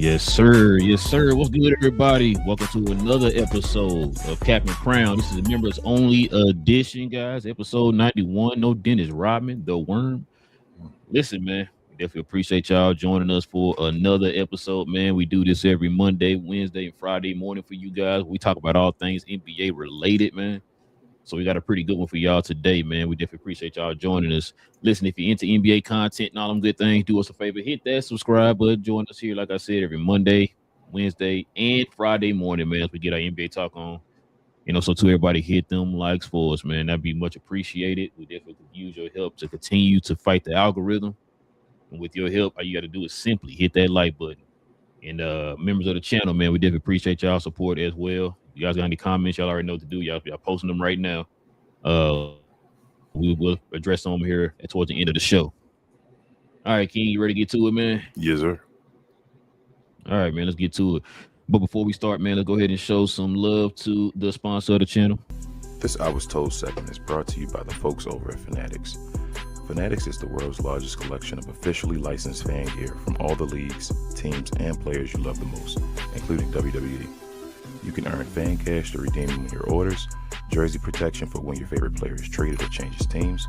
Yes, sir. Yes, sir. What's good, everybody? Welcome to another episode of Captain Crown. This is a members only edition, guys. Episode 91. No Dennis Rodman, the worm. Listen, man, we definitely appreciate y'all joining us for another episode, man. We do this every Monday, Wednesday, and Friday morning for you guys. We talk about all things NBA related, man. So we got a pretty good one for y'all today, man. We definitely appreciate y'all joining us. Listen, if you're into NBA content and all them good things, do us a favor, hit that subscribe button. Join us here, like I said, every Monday, Wednesday, and Friday morning, man, as we get our NBA talk on. So to everybody, hit them likes for us, man. That'd be much appreciated. We definitely could use your help to continue to fight the algorithm. And with your help, all you got to do is simply hit that like button. And members of the channel, man, we definitely appreciate y'all support as well. You guys got any comments? Y'all already know what to do. Y'all posting them right now. We will address them here towards the end of the show. All right, King, you ready to get to it, man? Yes, sir. All right, man, let's get to it. But before we start, man, let's go ahead and show some love to the sponsor of the channel. This I Was Told segment is brought to you by the folks over at Fanatics. Fanatics is the world's largest collection of officially licensed fan gear from all the leagues, teams, and players you love the most, including WWE. You can earn fan cash to redeem when your orders, jersey protection for when your favorite player is traded or changes teams.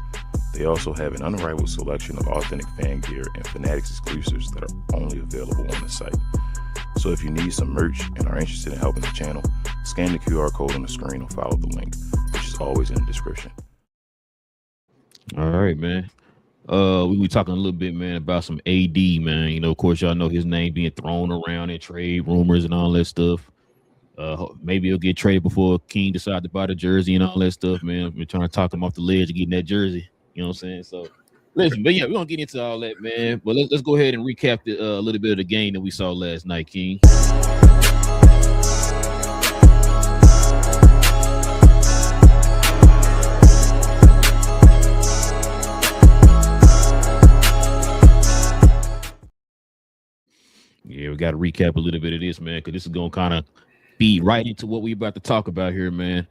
They also have an unrivaled selection of authentic fan gear and Fanatics exclusives that are only available on the site. So if you need some merch and are interested in helping the channel, scan the QR code on the screen or follow the link, which is always in the description. All right, man. We were talking a little bit, man, about some AD, man. Of course, y'all know his name being thrown around in trade rumors and all that stuff. Maybe he'll get traded before King decides to buy the jersey and all that stuff, man. We're trying to talk him off the ledge of getting that jersey. You know what I'm saying? So, listen, but yeah, we're going to get into all that, man. But let's go ahead and recap a little bit of the game that we saw last night, King. Yeah, we got to recap a little bit of this, man, because this is going to kind of feed right into what we're about to talk about here, man.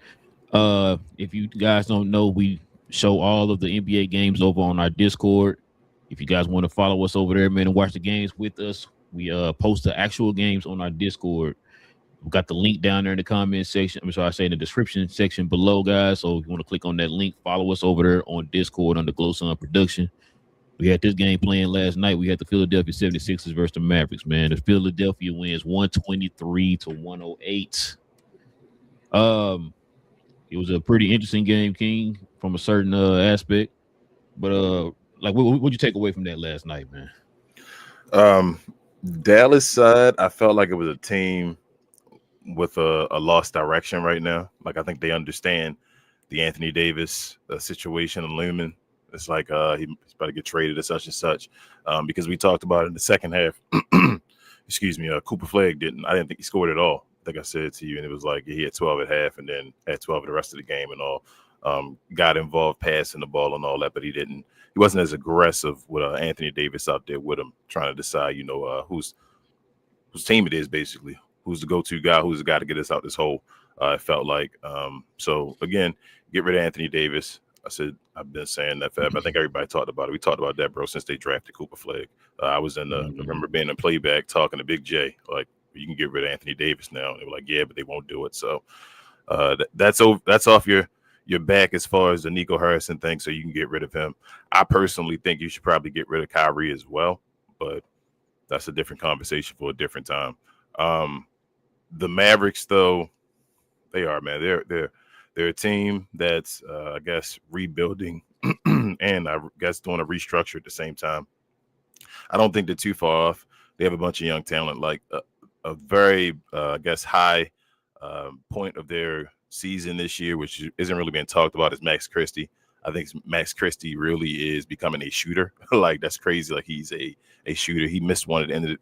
If you guys don't know, we show all of the NBA games over on our Discord. If you guys want to follow us over there, man, and watch the games with us, we post the actual games on our Discord. We got the link down there in the comment section. I'm sorry, I say in the description section below, guys. So if you want to click on that link, follow us over there on Discord under GloSun Production. We had this game playing last night. We had the Philadelphia 76ers versus the Mavericks, man. The Philadelphia wins 123-108. It was a pretty interesting game, King, from a certain aspect. But what'd you take away from that last night, man? Dallas side, I felt like it was a team with a lost direction right now. Like, I think they understand the Anthony Davis situation and looming. It's like he's about to get traded or such and such, because we talked about it in the second half. Excuse me, Cooper Flag I didn't think he scored at all. I think I said to you, and it was like he had 12 at half and then had 12 the rest of the game and all. Got involved passing the ball and all that, but he wasn't as aggressive with Anthony Davis out there with him, trying to decide, whose team it is, basically, who's the go-to guy, who's the guy to get us out this hole. It felt like. So again, get rid of Anthony Davis. I've been saying that forever. I think everybody talked about it. We talked about that, bro, since they drafted Cooper Flag. I was remember being in Playback talking to Big J, like, you can get rid of Anthony Davis now. And they were like, yeah, but they won't do it. So that's off your back as far as the Nico Harrison thing, so you can get rid of him. I personally think you should probably get rid of Kyrie as well, but that's a different conversation for a different time. The Mavericks, though, they are, man. They're a team that's, I guess, rebuilding and I guess doing a restructure at the same time. I don't think they're too far off. They have a bunch of young talent, like a very, I guess, high point of their season this year, which isn't really being talked about, is Max Christie. I think Max Christie really is becoming a shooter. Like, that's crazy. Like, he's a shooter. He missed one at the end of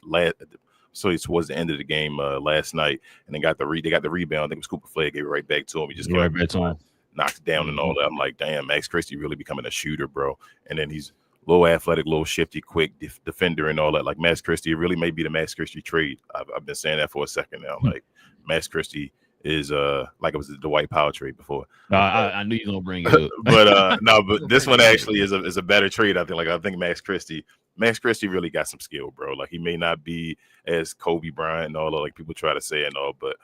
towards the end of the game last night, and then they got the rebound. I think it was Cooper Flag, gave it right back to him. He just right back to him, knocked it down and all that. I'm like, damn, Max Christie really becoming a shooter, bro. And then he's low athletic, little shifty, quick defender and all that. Like, Max Christie, it really may be the Max Christie trade. I've been saying that for a second now. Like, Max Christie is like it was the Dwight Powell trade before. I knew you were gonna bring it up. But no, but this one actually is a better trade. I think Max Christie really got some skill, bro. Like he may not be as Kobe Bryant and all like people try to say and all, but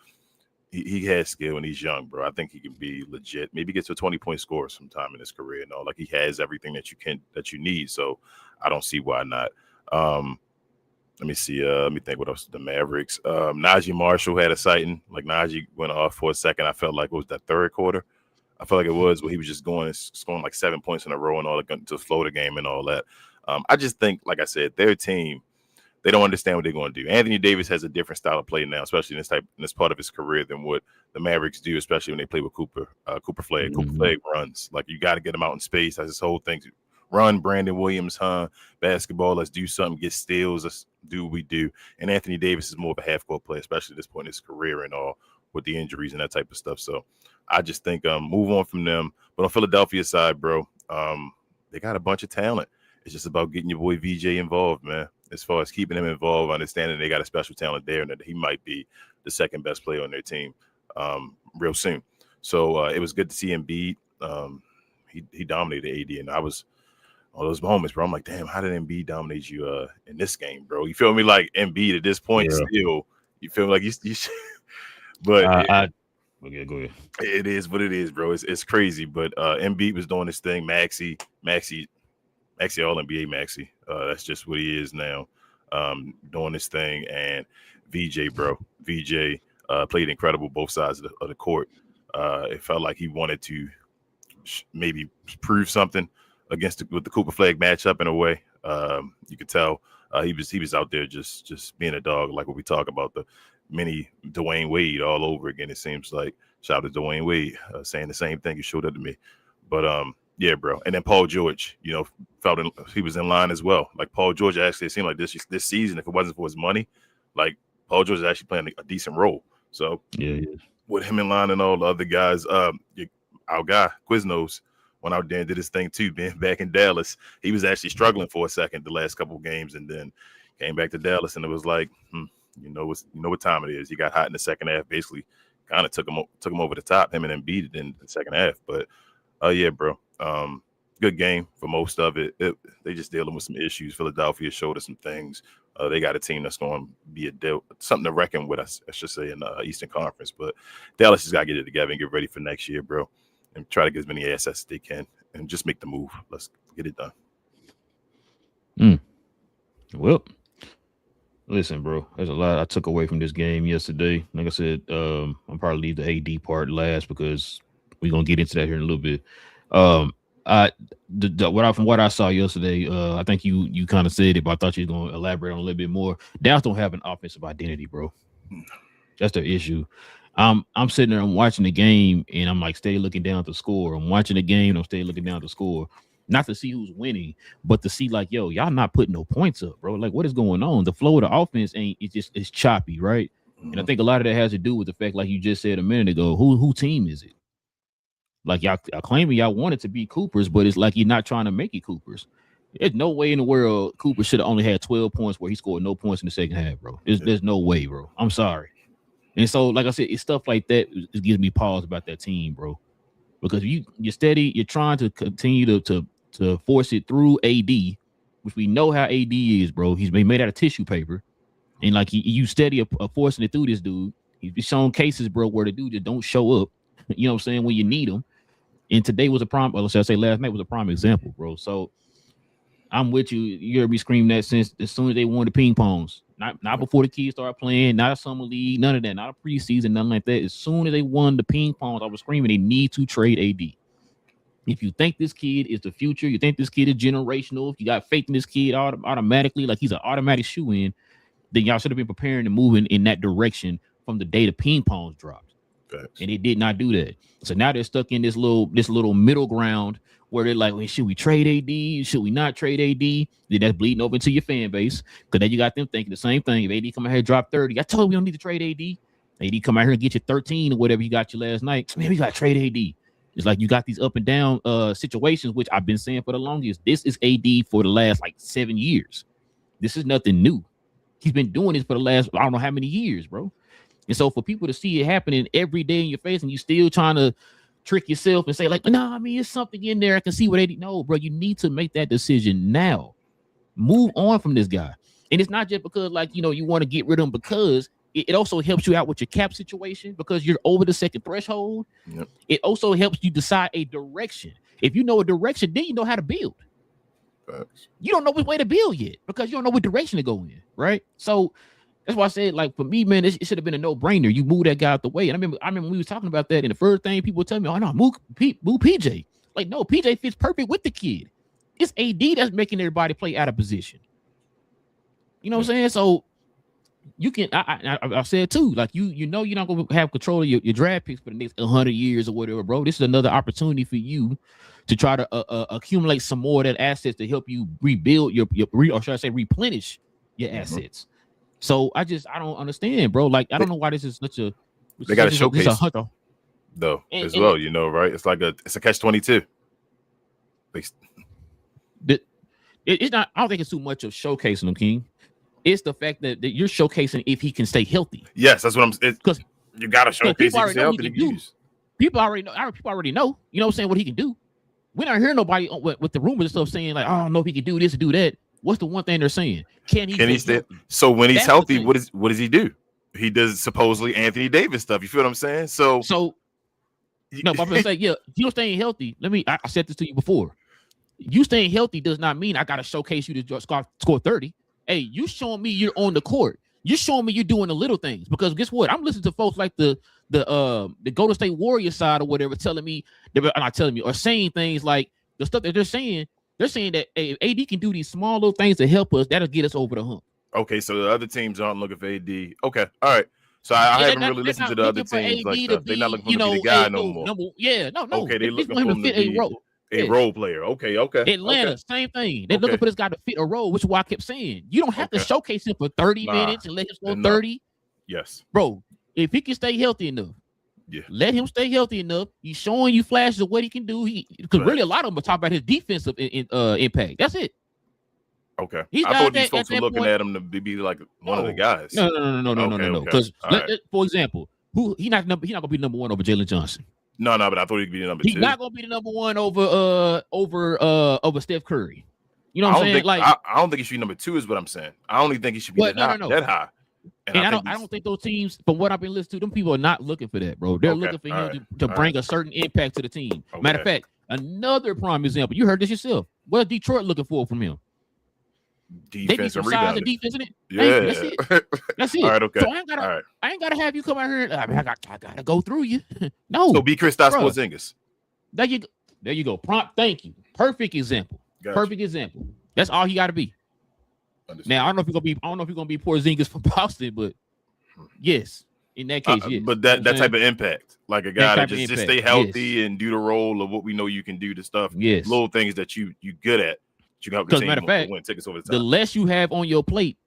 he has skill and he's young, bro. I think he can be legit. Maybe get to a 20-point score sometime in his career and all. Like he has everything that you need. So I don't see why not. Let me see. Let me think what else. The Mavericks. Najee Marshall had a sighting. Like Najee went off for a second. I felt like it was that third quarter. I felt like it was where he was just scoring like 7 points in a row and all that to flow the game and all that. I just think, like I said, their team, they don't understand what they're going to do. Anthony Davis has a different style of play now, especially in this part of his career than what the Mavericks do, especially when they play with Cooper Flag. Mm-hmm. Cooper Flag runs. Like you got to get him out in space. That's his whole thing. Run, Brandon Williams, basketball. Let's do something, get steals. Let's do what we do. And Anthony Davis is more of a half-court player, especially at this point in his career and all with the injuries and that type of stuff. So I just think move on from them. But on Philadelphia's side, bro, they got a bunch of talent. It's just about getting your boy VJ involved, man. As far as keeping him involved, understanding they got a special talent there and that he might be the second best player on their team real soon. So it was good to see Embiid. He dominated AD, and I was all those moments, bro. I'm like, damn, how did Embiid dominate you in this game, bro? You feel me? Like Embiid at this point still, you feel like you but okay, go ahead. It is what it is, bro. It's crazy. But Embiid was doing this thing. Maxey, all NBA Maxey. That's just what he is now. Doing this thing. And VJ, bro. VJ played incredible both sides of the court. It felt like he wanted to maybe prove something with the Cooper Flag matchup in a way. You could tell he was out there just being a dog, like what we talk about, the mini Dwayne Wade all over again. It seems like shout out to Dwayne Wade saying the same thing. He showed up to me. But yeah, bro. And then Paul George, he was in line as well. Like Paul George actually, it seemed like this season, if it wasn't for his money, like Paul George is actually playing a decent role. So yeah. With him in line and all the other guys, our guy Quiznos went out there and did his thing too. Being back in Dallas, he was actually struggling for a second the last couple of games, and then came back to Dallas, and it was like, you know what time it is. He got hot in the second half, basically, kind of took him over the top. Him and Embiid in the second half, but yeah, bro, good game for most of it. They just dealing with some issues. Philadelphia showed us some things. They got a team that's going to be something to reckon with us, I should say, in the Eastern Conference. But Dallas just got to get it together and get ready for next year, bro, and try to get as many assets as they can and just make the move. Let's get it done. Well, listen, bro, there's a lot I took away from this game yesterday. Like I said, I'll probably leave the AD part last because we're going to get into that here in a little bit. From what I saw yesterday, I think you kind of said it, but I thought you were going to elaborate on a little bit more. Dallas don't have an offensive identity, bro. That's their issue. I'm sitting there, I'm watching the game, and I'm like, stay looking down at the score. I'm watching the game, I'm stay looking down at the score, not to see who's winning, but to see like, yo, y'all not putting no points up, bro. Like, what is going on? The flow of the offense it's choppy, right? And I think a lot of that has to do with the fact, like you just said a minute ago, who team is it? Like y'all claiming y'all want it to be Cooper's, but it's like you're not trying to make it Cooper's. There's no way in the world Cooper should have only had 12 points where he scored no points in the second half, bro. There's no way, bro. I'm sorry. And so, like I said, it's stuff like that. It gives me pause about that team, bro. Because you're steady, you're trying to continue to force it through AD, which we know how AD is, bro. He's been made out of tissue paper, and like you steady forcing it through this dude. He's shown cases, bro, where the dude just don't show up. You know what I'm saying, when you need him. And today was a prime. Or should I say last night was a prime example, bro. So I'm with you. You heard me scream that since as soon as they won the ping pongs. Not before the kids started playing, not a summer league, none of that, not a preseason, nothing like that. As soon as they won the ping pongs, I was screaming they need to trade AD. If you think this kid is the future, you think this kid is generational, if you got faith in this kid automatically, like he's an automatic shoe-in, then y'all should have been preparing and moving in that direction from the day the ping pongs dropped. And they did not do that. So now they're stuck in this little middle ground where they're like, well, should we trade AD? Should we not trade AD? Then that's bleeding over into your fan base. Because then you got them thinking the same thing. If AD come out here and drop 30, I told you we don't need to trade AD. AD come out here and get you 13 or whatever you got you last night. Man, we got to trade AD. It's like you got these up and down situations, which I've been saying for the longest. This is AD for the last like 7 years. This is nothing new. He's been doing this for the last, I don't know how many years, bro. And so for people to see it happening every day in your face, and you still trying to trick yourself and say like, no, I mean, it's something in there. I can see what they know, bro. You need to make that decision now. Move on from this guy. And it's not just because like, you want to get rid of him, because it also helps you out with your cap situation because you're over the second threshold. Yep. It also helps you decide a direction. If you know a direction, then you know how to build. Facts. You don't know which way to build yet because you don't know what direction to go in, right? So that's why I said, like, for me, man, it should have been a no-brainer. You move that guy out the way. And I remember we was talking about that, and the first thing people tell me, oh, no, move PJ. Like, no, PJ fits perfect with the kid. It's AD that's making everybody play out of position. You know what I'm saying? So you can, I said too, like, you know you're not going to have control of your draft picks for the next 100 years or whatever, bro. This is another opportunity for you to try to accumulate some more of that assets to help you rebuild or should I say replenish your assets. So I don't understand, bro. Like, I don't know why this is such a. They got to showcase though as well. Right? It's like it's a catch-22. It's not. I don't think it's too much of showcasing him, King. It's the fact that you're showcasing if he can stay healthy. Yes, that's what I'm. Because you got to showcase if he's healthy. People already know. People already know. You know what I'm saying? What he can do. We're not hearing nobody with the rumors and stuff saying like, I don't know if he can do this or do that. What's the one thing they're saying? Can he stay? So when he's healthy, what does he do? He does supposedly Anthony Davis stuff. You feel what I'm saying? So no, but I'm gonna say, yeah, you staying healthy. I said this to you before. You staying healthy does not mean I gotta showcase you to score 30. Hey, you showing me you're on the court. You're showing me you're doing the little things. Because guess what? I'm listening to folks like the Golden State Warriors side or whatever telling me, they're not telling me, or saying things like the stuff that they're saying. They're saying that hey, AD can do these small little things to help us. That'll get us over the hump. Okay, so the other teams aren't looking for AD. Okay, all right. So I haven't really listened to the other teams like that. They're not looking for him to be the guy no more. No. Okay, they looking for him to fit a role. A role player. Okay. Atlanta, same thing. They're looking for this guy to fit a role, which is why I kept saying you don't have to showcase him for 30 minutes and let him go 30. Yes, bro. If he can stay healthy enough, let him stay healthy enough. He's showing you flashes of what he can do. Because really, a lot of them are talking about his defensive impact. That's it. Okay. I thought these folks were looking at him to be like one of the guys. No. Because for example, he's not gonna be number one over Jalen Johnson. No, but I thought he could be the number 2. He's not gonna be the number one over Steph Curry. You know what I'm saying? I don't think he should be number 2 is what I'm saying. I only think he should be that high. And I don't think those teams, from what I've been listening to, them people are not looking for that, bro. They're looking for him to bring a certain impact to the team. Okay. Matter of fact, another prime example. You heard this yourself. What is Detroit looking for from him? Defense and rebounding. Size and defense in it. Yeah, that's it. All right, okay. So I ain't gotta have you come out here. I gotta go through you. No. So be Kristaps Porzingis. There you go. Prompt. Thank you. Perfect example. Perfect example. That's all he got to be. Understood. Now I don't know if you're gonna be Porzingis from Boston, but yes, in that case, yes. But that type of impact, like a guy that just stay healthy and do the role of what we know you can do, the stuff, little things that you good at. Because matter of fact, the less you have on your plate,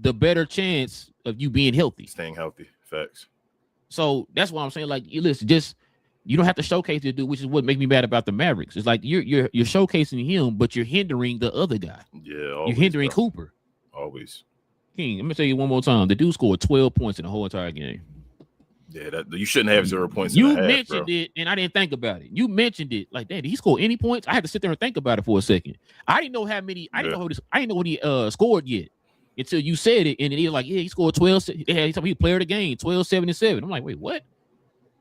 the better chance of you being healthy. Staying healthy. Facts. So that's why I'm saying, like, listen, you don't have to showcase the dude, which is what makes me mad about the Mavericks. It's like you're showcasing him, but you're hindering the other guy. Yeah, always, you're hindering Cooper. Always. King, I'm gonna tell you one more time. The dude scored 12 points in the whole entire game. Yeah, you shouldn't have 0 points. You mentioned it, and I didn't think about it. You mentioned it, like, did he score any points? I had to sit there and think about it for a second. I didn't know how many. I didn't know what he scored yet until you said it, and then he was like, "Yeah, he scored 12." Yeah, he told me he player of the game, 12, 7, and 7. I'm like, wait, what?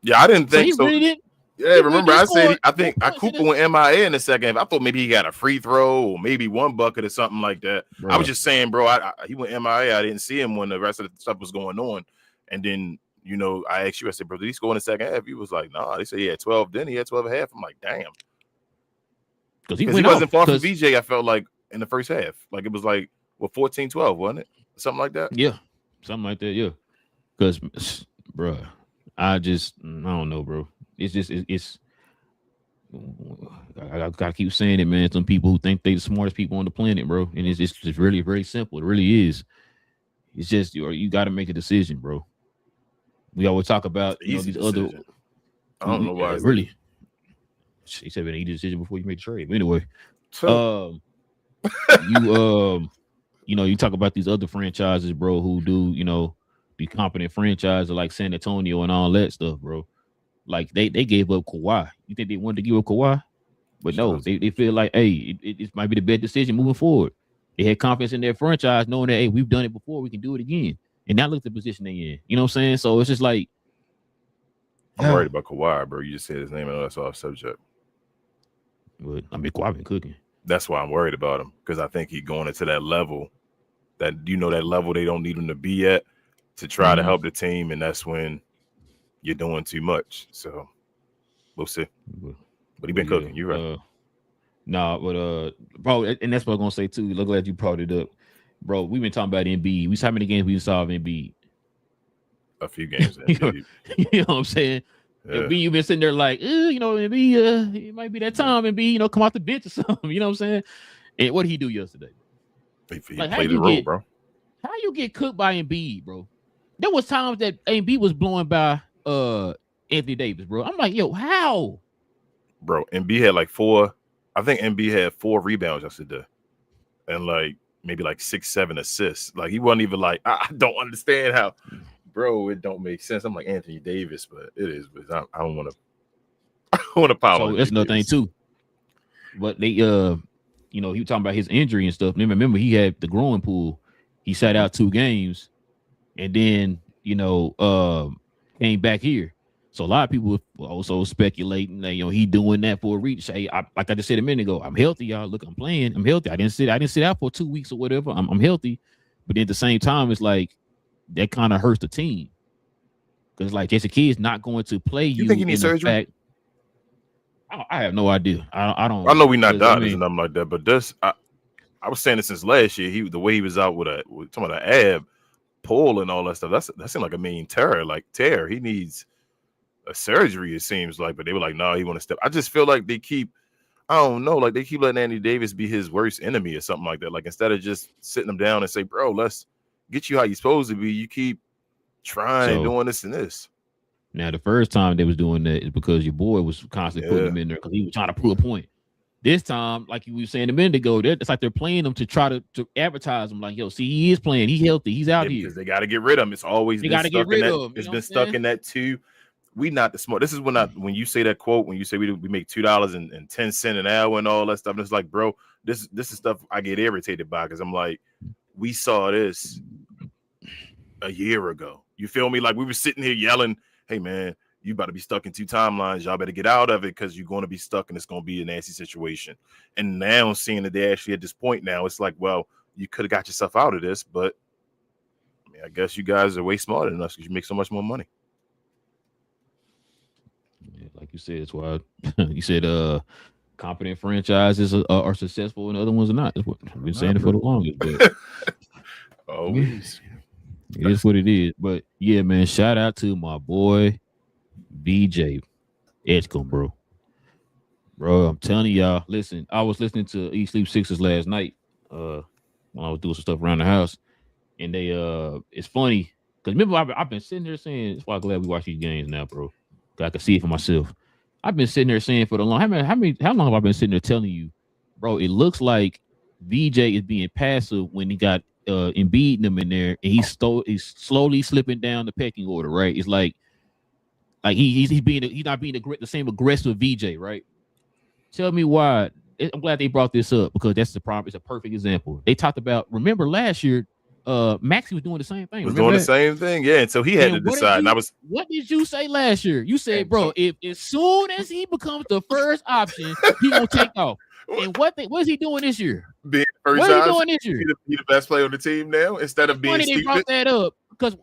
Yeah, I didn't think so. Really didn't. Yeah, remember I said I think Cooper went MIA in the second half. I thought maybe he got a free throw or maybe one bucket or something like that. Bro. I was just saying, bro, he went MIA. I didn't see him when the rest of the stuff was going on, and then. You know, I asked you, I said, bro, did he score in the second half? He was like, nah. They said he had 12, then he had 12 and a half. I'm like, damn. Because he wasn't far from VJ, I felt like, in the first half. Like, it was like, 14-12, wasn't it? Something like that? Yeah. Something like that, yeah. Because, bro, I don't know, bro. It's I gotta keep saying it, man. Some people who think they the smartest people on the planet, bro. And it's just really, very simple. It really is. It's just, you got to make a decision, bro. We always talk about these other. I don't know why. Really, he said an easy decision before you make the trade. But anyway, you talk about these other franchises, bro, who do the competent franchise like San Antonio and all that stuff, bro. Like they gave up Kawhi. You think they wanted to give up Kawhi? But no, they feel like, hey, it might be the best decision moving forward. They had confidence in their franchise, knowing that, hey, we've done it before, we can do it again. And now look at the position they in. You know what I'm saying? So it's just like, I'm worried about Kawhi, bro. You just said his name and that's off subject. But I mean, Kawhi been cooking. That's why I'm worried about him, because I think he's going into that level that that level they don't need him to be at to try to help the team, and that's when you're doing too much. So we'll see. But he been cooking. You're right. Bro, and that's what I'm gonna say too. Look, glad you brought it up, bro. We've been talking about Embiid. We saw how many games we saw of Embiid. A few games. You know what I'm saying? Yeah. Embiid, you've been sitting there like, Embiid, it might be that time. Embiid, come off the bench or something. You know what I'm saying? And what did he do yesterday? He like, played the role, bro. How you get cooked by Embiid, bro? There was times that Embiid was blowing by Anthony Davis, bro. I'm like, yo, how? Bro, Embiid had like 4. I think Embiid had 4 rebounds yesterday, and like maybe like 6-7 assists. Like he wasn't even like, I don't understand how, bro. It don't make sense. I'm like Anthony Davis, but it is. But I don't want to. I want to power. So that's another thing too. But they, he was talking about his injury and stuff. And remember, he had the growing pool. He sat out 2 games, and then came back here. So a lot of people were also speculating that he doing that for a reach. Hey, like I just said a minute ago, I'm healthy, y'all. Look, I'm playing. I'm healthy. I didn't sit out for 2 weeks or whatever. I'm healthy, but at the same time, it's like that kind of hurts the team because like Jason Kidd's not going to play you. You think he needs surgery? I have no idea. I don't. I know we're not doctors and nothing like that, but this I was saying this since last year. The way he was out with some of the ab pull and all that stuff. That seemed like a mean tear. He needs a surgery, it seems like, but they were like, no, he want to step. I just feel like they keep letting Anthony Davis be his worst enemy or something like that. Like instead of just sitting him down and say, bro, let's get you how you're supposed to be, you keep trying doing this and this. Now the first time they was doing that is because your boy was constantly putting him in there because he was trying to prove a point. This time, like you were saying a minute ago, it's like they're playing him to try to advertise him. Like, yo, see, he is playing, he's healthy, he's out here. Because they got to get rid of him. It's always been stuck in that. It's been stuck in that too. We not the smart. This is when you say that quote, when you say we make $2.10 an hour and all that stuff. And it's like, bro, this is stuff I get irritated by because I'm like, we saw this a year ago. You feel me? Like we were sitting here yelling, hey man, you about to be stuck in 2 timelines. Y'all better get out of it because you're going to be stuck and it's going to be a nasty situation. And now seeing that they're actually at this point now, it's like, well, you could have got yourself out of this, but I guess you guys are way smarter than us because you make so much more money. Like you said, it's why you said competent franchises are successful and other ones are not. That's what I've been saying it for the longest. But always. It is what it is. But yeah, man, shout out to my boy BJ Edgecombe, bro. Bro, I'm telling y'all, listen, I was listening to Eat Sleep Sixers last night when I was doing some stuff around the house. And they it's funny because remember I've been sitting there saying, it's why I'm glad we watch these games now, bro. I can see it for myself. I've been sitting there saying for the long. How long have I been sitting there telling you, bro? It looks like VJ is being passive when he got Embiid him in there, and he's slowly slipping down the pecking order. Right? It's like he's not being the same aggressive VJ. Right? Tell me why. I'm glad they brought this up because that's the problem. It's a perfect example. They talked about. Remember last year. Maxey was doing the same thing. The same thing, yeah. Until he had to decide. What did you say last year? You said, bro, if as soon as he becomes the first option, he gonna take off. And what is he doing this year? Being first what is he doing this year? He the best player on the team now instead of being stupid. They brought that up because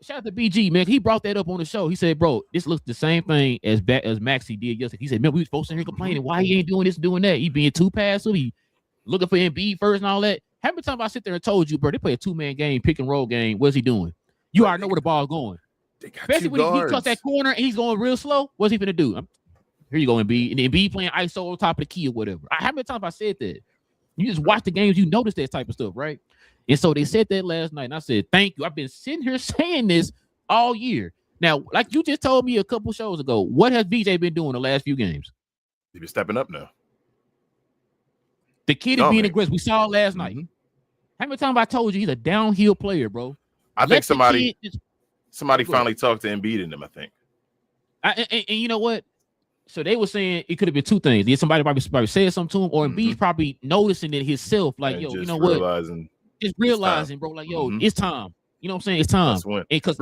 shout out to BG, man. He brought that up on the show. He said, bro, this looks the same thing as Maxey did yesterday. He said, man, we was supposed to hear complaining why he ain't doing this, doing that. He being too passive. He looking for Embiid first and all that. How many times I sit there and told you, bro, they play a 2-man game, pick and roll game. What's he doing? You already know where the ball's going. Especially when he cuts that corner and he's going real slow. What's he gonna do? Here you go, Embiid. And Embiid playing ISO on top of the key or whatever. How many times I said that? You just watch the games, you notice that type of stuff, right? And so they said that last night, and I said, thank you. I've been sitting here saying this all year. Now, like you just told me a couple shows ago, what has VJ been doing the last few games? He's been stepping up now. The kid is being aggressive. We saw it last night. How many times I told you he's a downhill player, bro? I think somebody Somebody finally talked to Embiid in them, I think. And you know what? So they were saying it could have been two things. Did somebody probably said something to him, or Embiid probably noticing it himself, like, and yo, you know realizing what? Just realizing, bro, like, yo, it's time. You know what I'm saying? It's time. Because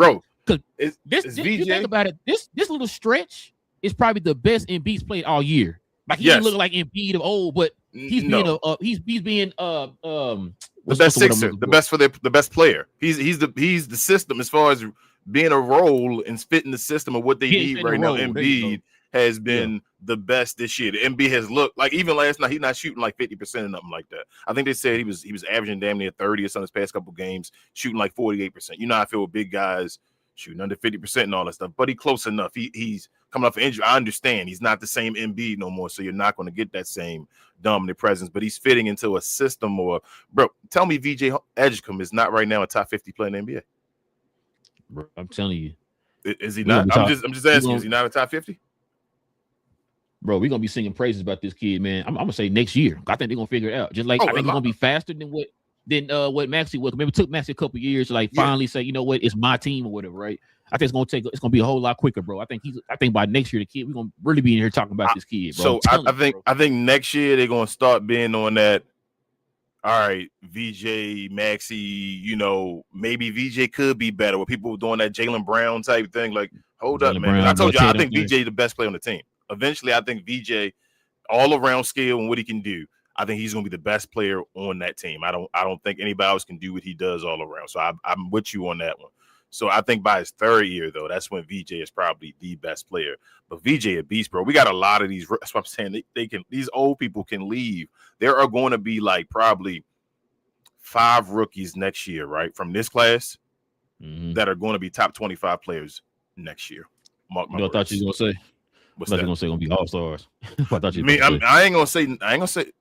this you think about it, this little stretch is probably the best Embiid's played all year. Like he didn't look like Embiid of old, but he's being the best sixer, the best player. He's the system as far as being a role and fitting the system of what they need right now. Embiid has been the best this year. The Embiid has looked like, even last night, he's not shooting like 50% or nothing like that. I think they said he was averaging damn near 30 or something his past couple games, shooting like 48%. You know how I feel with big guys shooting under 50% and all that stuff, but he's close enough. He's coming off an injury. I understand he's not the same Embiid no more, so you're not going to get that same dominant presence, but he's fitting into a system. Or, bro, tell me VJ Edgecombe is not right now a top 50 player in the NBA. Bro, I'm telling you. Is he not? I'm just asking, is he not a top 50? Bro, we're gonna be singing praises about this kid, man. I'm gonna say next year. I think they're gonna figure it out. Just like I think he's gonna be faster than what Maxey was. Maybe it took Maxey a couple years to finally say, you know what, it's my team or whatever, right? I think it's gonna be a whole lot quicker, bro. I think by next year the kid, we're gonna really be in here talking about this kid, bro. So I think next year they're gonna start being on that. All right, VJ, Maxey, you know, maybe VJ could be better. Where people were doing that Jaylen Brown type thing, like, hold up, man. I told you, I think VJ is the best player on the team. Eventually, I think VJ, all around skill and what he can do, I think he's going to be the best player on that team. I don't think anybody else can do what he does all around. So I'm with you on that one. So I think by his third year, though, that's when VJ is probably the best player. But VJ a beast, bro. We got a lot of these. That's what I'm saying. They can. These old people can leave. There are going to be like probably 5 rookies next year, right, from this class that are going to be top 25 players next year. Mark my words. I thought you were going to say. What's that? Going to say going to be all stars. I thought you. I ain't going to say.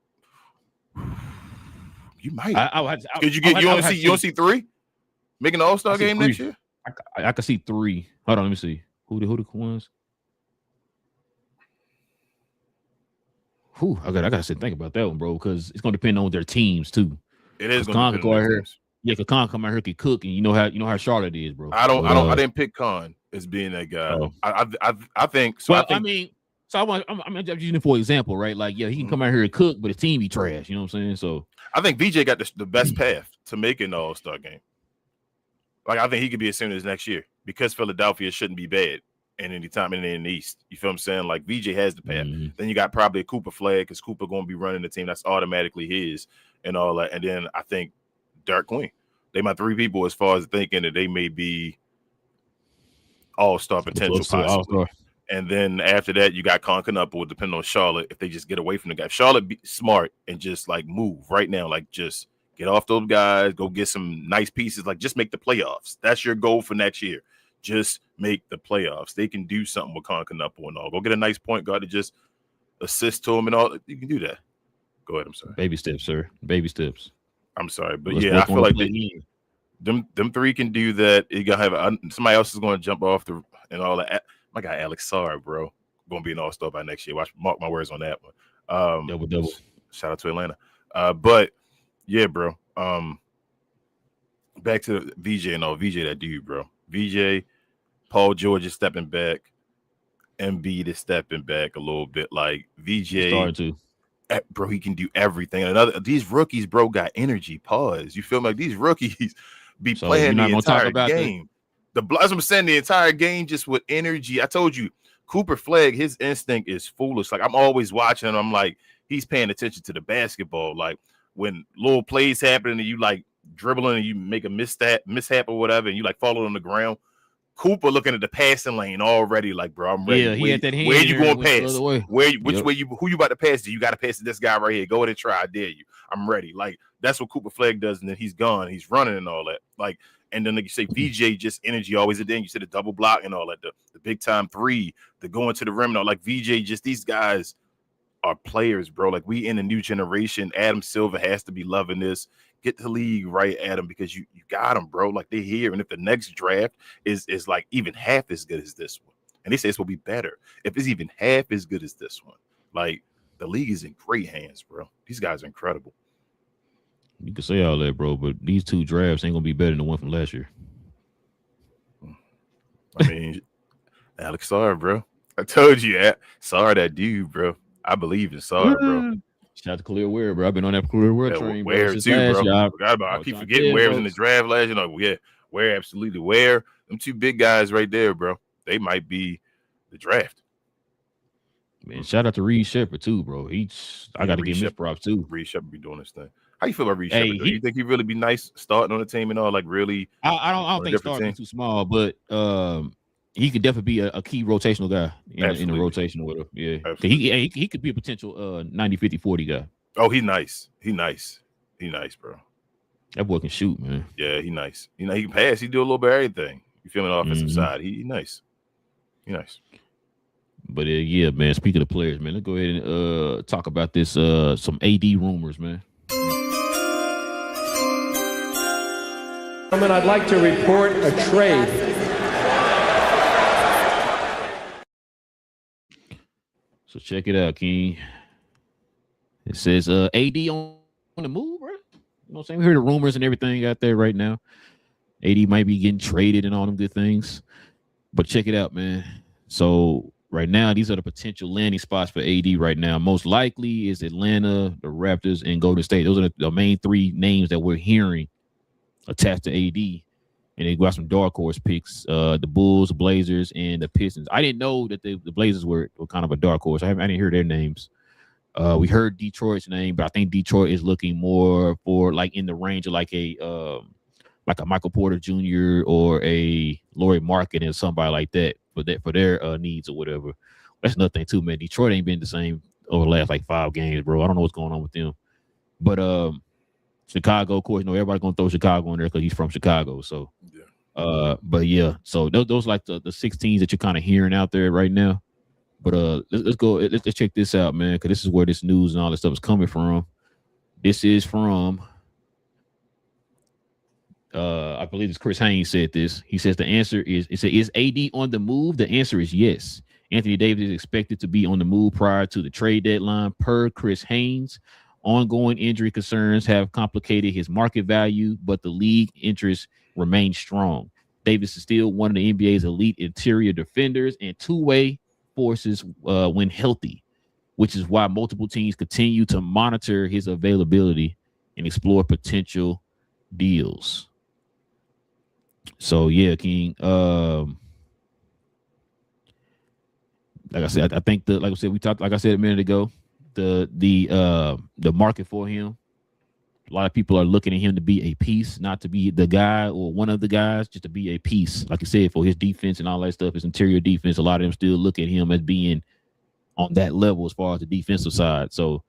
You might. Could you get? You want to see 3 making the All-Star game next year? I can see 3. Hold on, let me see. Who the ones? I gotta sit and think about that one, bro, because it's gonna depend on their teams too. It is gonna depend on their teams. Yeah, because Khan come out here can cook, and you know how Charlotte is, bro. I didn't pick Khan as being that guy. Oh. I think so. Well, I'm using it for example, right? Like, yeah, he can come out here and cook, but his team be trash. You know what I'm saying? So I think VJ got the best path to making the All-Star game. Like, I think he could be as soon as next year because Philadelphia shouldn't be bad in any time in the East. You feel what I'm saying? Like, VJ has the path. Then you got probably a Cooper flag because Cooper going to be running the team. That's automatically his and all that. And then I think Derek Queen. They my 3 people as far as thinking that they may be All-Star potential possibly. All-Star. And then after that, you got Concanupple, depending on Charlotte, if they just get away from the guy. If Charlotte be smart and just, like, move right now, like, just – get off those guys, go get some nice pieces, like just make the playoffs. That's your goal for next year. Just make the playoffs. They can do something with Concanupple and all. Go get a nice point guard to just assist to him and all. You can do that. Go ahead. I'm sorry. Baby steps, sir. Baby steps. I'm sorry. But yeah, I feel like them 3 can do that. You got to have somebody else is going to jump off and all that. My guy, Alex Sarr, bro, going to be an all-star by next year. Mark my words on that one. Double. Shout out to Atlanta. But yeah, bro. Back to VJ and all. VJ, that dude, bro. VJ, Paul George is stepping back. Embiid is stepping back a little bit. Like VJ, bro, he can do everything. And these rookies, bro, got energy. Pause. You feel like these rookies be playing the entire game. That's what I'm saying. The entire game just with energy. I told you, Cooper Flag, his instinct is foolish. Like I'm always watching, and I'm like, he's paying attention to the basketball. Like, when little plays happen and you like dribbling and you make a mishap or whatever, and you like fall on the ground, Cooper looking at the passing lane already, like, bro, I'm ready. Yeah, he had that hand. Where you going pass? Which way who you about to pass to? You got to pass to this guy right here. Go ahead and try. I dare you. I'm ready. Like, that's what Cooper Flag does, and then he's gone. He's running and all that. Like, and then like you say, VJ just energy always at the end. You said the double block and all that, the big time 3, the going to the rim and all. Like VJ, just these guys are players, bro. Like, we in a new generation. Adam Silver has to be loving this. Get the league right, Adam, because you got them, bro. Like, they're here. And if the next draft is like even half as good as this one, and they say it's will be better if it's even half as good as this one, like, the league is in great hands, bro. These guys are incredible. You can say all that, bro, but these 2 drafts ain't gonna be better than the one from last year. I mean, Alex Sarr, bro. I told you, Sarr, that dude, bro. I believe in Sarr, bro. Shout out to Khalil Ware, bro. I've been on that Khalil Ware train, bro. Ware Since too, last bro. year. I keep forgetting Ware was in the draft last year. Like, yeah, Ware, absolutely. Ware, them two big guys right there, bro. They might be the draft. Man, shout out to Reed Shepard too, bro. I got to give him his props too. Reed Shepard be doing this thing. How you feel about Reed Shepard? You think he really be nice starting on the team and all? Like really? I don't think starting too small, but he could definitely be a key rotational guy in the rotation with him. Yeah, he could be a potential 90, 50, 40 guy. Oh, he's nice. He nice, bro. That boy can shoot, man. Yeah, he nice. You know, he can pass. He do a little bit of everything. You feel me on the offensive side? He nice. He nice. But yeah, man. Speaking of players, man, let's go ahead and talk about this. Some AD rumors, man. I'd like to report a trade. So check it out, King. It says AD on the move, bro. You know what I'm saying? We heard the rumors and everything out there right now. AD might be getting traded and all them good things. But check it out, man. So right now, these are the potential landing spots for AD right now. Most likely is Atlanta, the Raptors, and Golden State. Those are the main three names that we're hearing attached to AD. And they got some dark horse picks, the Bulls, Blazers, and the Pistons. I didn't know that the Blazers were kind of a dark horse. I didn't hear their names. We heard Detroit's name, but I think Detroit is looking more for like in the range of like a Michael Porter Jr. or a Lauri Markkanen and somebody like that for their needs or whatever. That's nothing too, man. Detroit ain't been the same over the last like 5 games, bro. I don't know what's going on with them. But Chicago, of course, everybody's gonna throw Chicago in there because he's from Chicago. So but yeah, so those like the 16s that you're kind of hearing out there right now. But let's go. Let's check this out, man, because this is where this news and all this stuff is coming from. This is from, I believe it's Chris Haynes said this. He says the answer is, is AD on the move? The answer is yes. Anthony Davis is expected to be on the move prior to the trade deadline, per Chris Haynes. Ongoing injury concerns have complicated his market value, but the league interest remains strong. Davis is still one of the NBA's elite interior defenders and two-way forces when healthy, which is why multiple teams continue to monitor his availability and explore potential deals. So yeah, King. Like I said, I think like I said, we talked, like I said a minute ago, the market for him. A lot of people are looking at him to be a piece, not to be the guy or one of the guys, just to be a piece. Like you said, for his defense and all that stuff, his interior defense, a lot of them still look at him as being on that level as far as the defensive side. So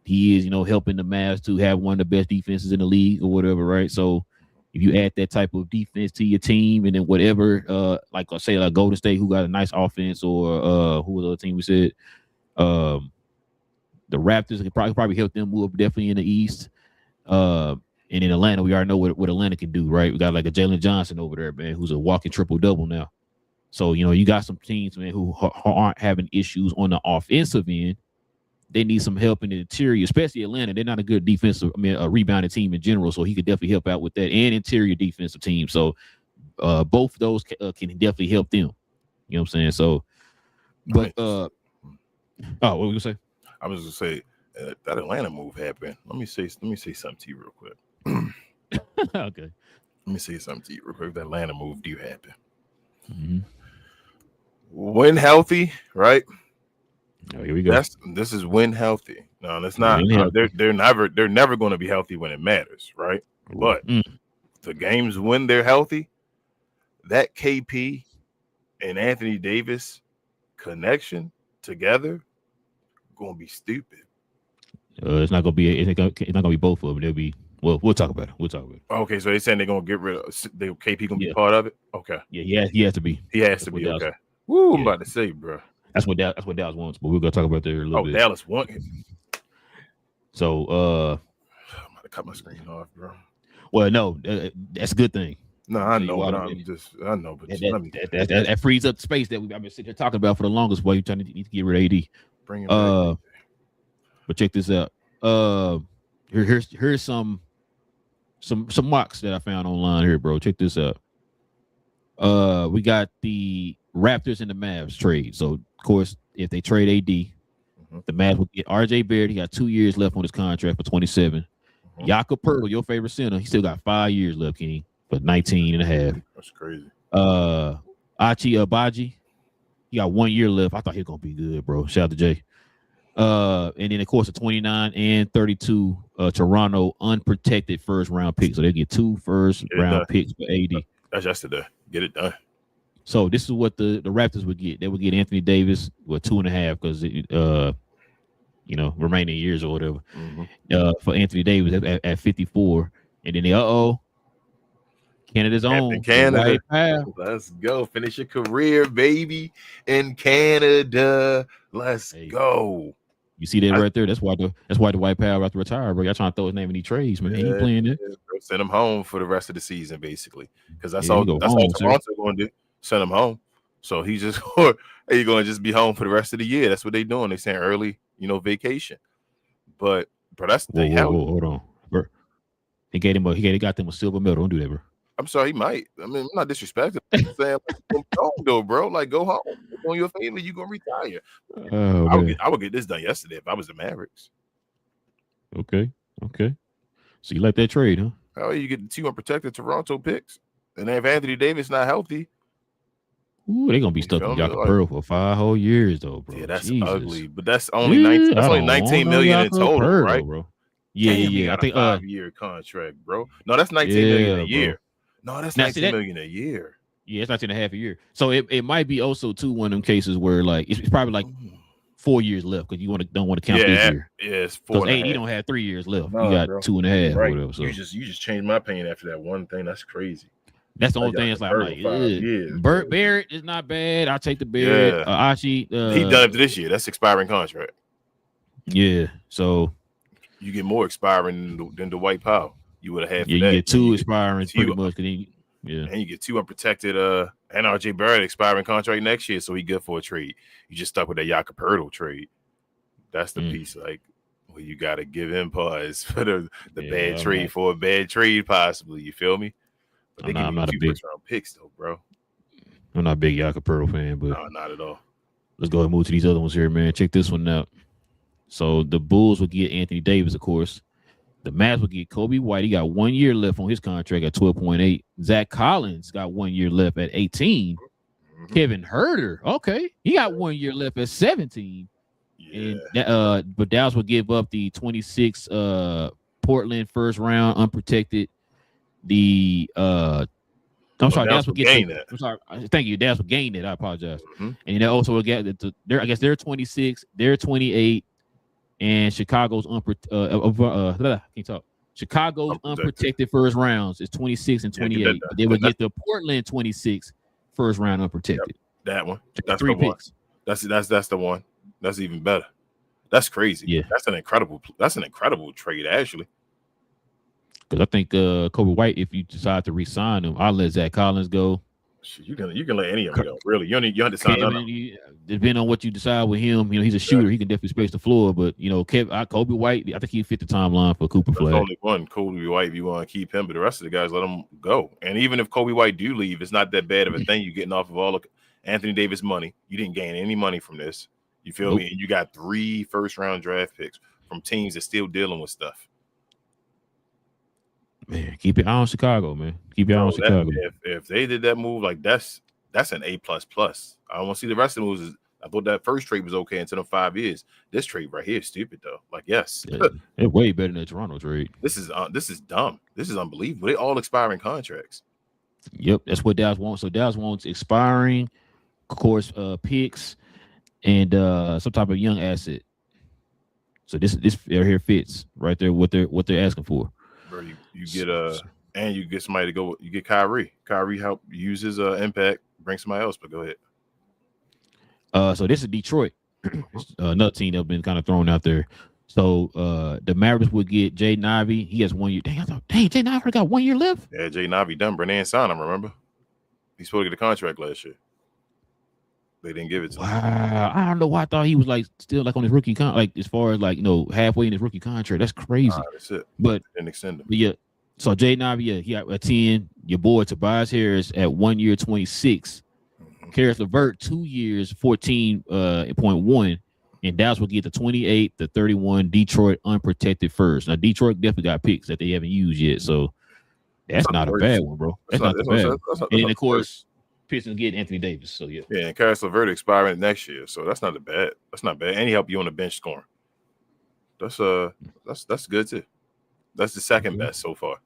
he is, helping the Mavs to have one of the best defenses in the league or whatever, right? So if you add that type of defense to your team, and then whatever, like I say, like Golden State, who got a nice offense, or who was the other team we said? The Raptors could probably help them move up definitely in the East. And in Atlanta, we already know what Atlanta can do, right? We got like a Jalen Johnson over there, man, who's a walking triple-double now. So, you got some teams, man, who aren't having issues on the offensive end. They need some help in the interior, especially Atlanta. They're not a good defensive, a rebounding team in general, so he could definitely help out with that, and interior defensive team. So both of those can definitely help them. You know what I'm saying? So, but what were you gonna say? I was gonna say that Atlanta move happened. Let me say something to you real quick. Okay. Let me say something to you real quick. That Atlanta move do happen. Mm-hmm. When healthy, right? Oh, here we go. This is when healthy. No, that's not. They're never going to be healthy when it matters, right? But the games when they're healthy, that KP and Anthony Davis connection together going to be stupid. It's not going to be both of them. They'll be. Well, we'll talk about it. Okay, so they're saying they're going to get rid of KP. Going to be part of it. Okay. Yeah, he has to be. He has to be. Okay. Woo! I'm about to say, bro. That's what Dallas wants, but we're gonna talk about that a little bit. Dallas wants him. So I'm about to cut my screen off, bro. Well, no, that's a good thing. No, I know, but I know, but that frees up the space that I've been sitting here talking about for the longest while you're trying to get rid of AD. Bring him back. But check this out. Here's some mocks that I found online here, bro. Check this out. We got the Raptors and the Mavs trade. So of course, if they trade AD, the Mavs will get RJ Barrett. He got 2 years left on his contract for 27. Jakob Poeltl, your favorite center, he still got 5 years left, King, for 19 and a half. That's crazy. Achi Abaji, he got 1 year left. I thought he was gonna be good, bro. Shout out to Jay. And then of course the 29 and 32 Toronto unprotected first round picks. So they get 2 first round picks for AD. That's yesterday. Get it done. So this is what the Raptors would get. They would get Anthony Davis with 2.5 because remaining years or whatever. For Anthony Davis at 54. And then Canada's own Canada. Let's go. Finish your career, baby, in Canada. Let's go. You see that right there? That's why the White Power have to retire, bro. Y'all trying to throw his name in these trades, man. He ain't playing it. Send him home for the rest of the season, basically, because that's all Toronto going to do. Send him home. So he's just going to just be home for the rest of the year. That's what they're doing. They're saying early, vacation. But that's the thing. Hold on, bro. He got them a silver medal. Don't do that, bro. I'm sorry, he might. I mean, I'm not disrespecting. I'm saying, go home, though, bro. Like, go home. On your family, you gonna retire. I would get this done yesterday if I was the Mavericks. Okay. So you like that trade, huh? Oh, you get the 2 unprotected Toronto picks, and then if Anthony Davis not healthy, they're gonna be stuck in Jakob Poeltl for 5 whole years, though, bro. Yeah, that's ugly. But that's only 19. That's only 19 million in total, right, bro? Yeah. I think 5-year contract, bro. No, that's 19 million a year. Bro. No, that's 19 million a year. Yeah, it's 19.5 a year. So it might be also too one of them cases where like it's probably like 4 years left because you don't want to count this year. Yeah, it's 4. Because AD don't have 3 years left. You got 2.5 right. or whatever. So you just changed my opinion after that one thing. That's crazy. That's the only thing. It's like Barrett is not bad. I'll take the Barrett. Yeah. He done after this year. That's expiring contract. Yeah. So you get more expiring than the White Power. You would have had. You get 2 expiring pretty much. And you get 2 unprotected. And RJ Barrett expiring contract next year, so he good for a trade. You just stuck with that Jakob Poeltl trade. That's the piece, like, where you got to give him pause for the bad trade for a bad trade, possibly. You feel me? But I'm not a big first-round picks, though, bro. I'm not a big Jakob Poeltl fan, but no, not at all. Let's go ahead and move to these other ones here, man. Check this one out. So the Bulls will get Anthony Davis, of course. The Mavs will get Kobe White. He got 1 year left on his contract at 12.8. Zach Collins got 1 year left at 18. Kevin Huerter, okay, he got 1 year left at 17. Yeah. And but Dallas will give up the 26 Portland first round unprotected. Dallas will get that. I'm sorry, thank you. Dallas will gain it. I apologize. And they also will get they're 26, they're 28. And Chicago's Chicago's unprotected first rounds is 26 and 28. But they would get the Portland 26 first round unprotected. That one. That's 3 the picks. One. That's the one. That's even better. That's crazy. Yeah. That's an incredible trade, actually. Because I think Kobe White, if you decide to re-sign him, I'll let Zach Collins go. You can let any of them go. Really, you have to sign none. Depending on what you decide with him, he's a shooter. He can definitely space the floor. But Kobe White, I think he fit the timeline for Cooper Flag. There's only one Kobe White if you want to keep him, but the rest of the guys let him go. And even if Kobe White do leave, it's not that bad of a thing. You're getting off of all of Anthony Davis money. You didn't gain any money from this. You feel me? And you got 3 first-round draft picks from teams that's still dealing with stuff. Man, keep your eye on Chicago, man. Keep your eye on Chicago. If they did that move, like that's an A++. I don't want to see the rest of the moves. I thought that first trade was okay until 5 years. This trade right here is stupid though. Like, yes, it's way better than the Toronto trade. This is dumb. This is unbelievable. They all expiring contracts. Yep, that's what Dallas wants. So Dallas wants expiring, of course, picks and some type of young asset. So this here fits right there what they're asking for. Bro, you get and you get somebody to go. You get Kyrie. Kyrie help use his impact, bring somebody else. But go ahead. So this is Detroit, another team that's been kind of thrown out there. So the Mavericks would get Jaden Ivey. He has 1 year. Dang, I thought, Jaden Ivey got 1 year left. Yeah, Jaden Ivey done. Brennan signed him. Remember, he's supposed to get a contract last year. They didn't give it to him. Wow, I don't know why I thought he was like still like on his rookie contract, like as far as like halfway in his rookie contract. That's crazy. That's it. But didn't extend him. But yeah, So Jaden Ivey, yeah, he got a 10. Your boy Tobias Harris at 1 year, 26. Karis LeVert, 2 years, 14.1. And Dallas will get the 28, the 31 Detroit unprotected first. Now, Detroit definitely got picks that they haven't used yet. So that's not a bad one, bro. That's not the bad one. And, of course, Pistons get Anthony Davis. So, yeah. Yeah, and Karis LeVert expiring next year. So that's not a bad. That's not bad. And he help you on the bench scoring. That's good, too. That's the second best so far.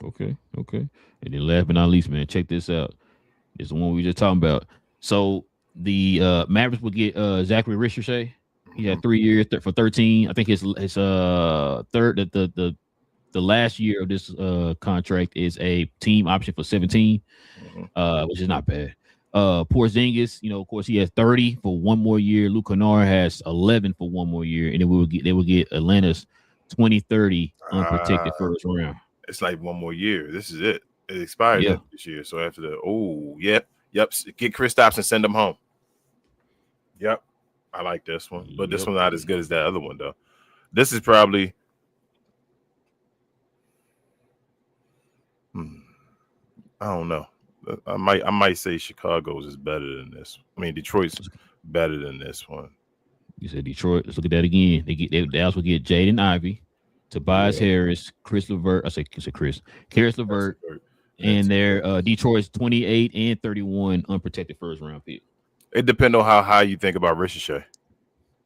Okay. And then last but not least, man, check this out. This is the one we were just talking about. So the Mavericks will get Zachary Richardson. He had 3 years for 13. I think his third the last year of this contract is a team option for 17, which is not bad. Porzingis, of course, he has 30 for 1 more year. Luke Kennard has 11 for 1 more year, and they will get Atlanta's 2030 unprotected first round. It's like 1 more year. This is it. It expires this year. So after yep. Get Kristaps and send them home. Yep. I like this one. But this one's not as good as that other one, though. This is probably I don't know. I might say Chicago's is better than this. I mean, Detroit's better than this one. You said Detroit. Let's look at that again. Dallas will get Jaden Ivey, Tobias Harris, Karis LeVert, and their Detroit's 28 and 31 unprotected first round pick. It depends on how high you think about Richardson,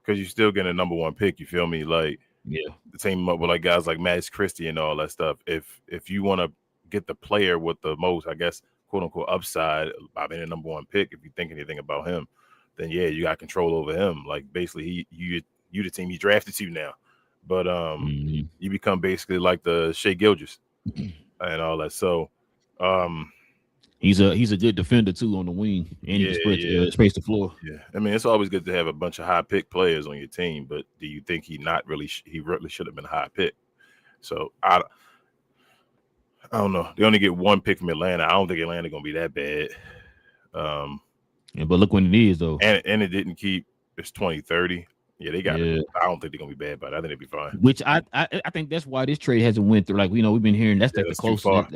because you're still getting a number 1 pick. You feel me? Like the team up with like guys like Max Christie and all that stuff. If you want to get the player with the most, I guess, quote unquote, upside by being a number 1 pick, if you think anything about him, then you got control over him. Like basically, you the team he drafted to now, but you become basically like the Shea Gilgeous and all that. So he's a good defender too on the wing, and he can space the floor. Yeah, I mean, it's always good to have a bunch of high pick players on your team, but do you think he really should have been a high pick? So I don't know. They only get 1 pick from Atlanta. I don't think Atlanta gonna be that bad. But look when it is though, and it didn't keep. It's 2030. Yeah, they got it. I don't think they're gonna be bad, but I think they'll be fine. Which I think that's why this trade hasn't went through. Like we've been hearing that's like the closest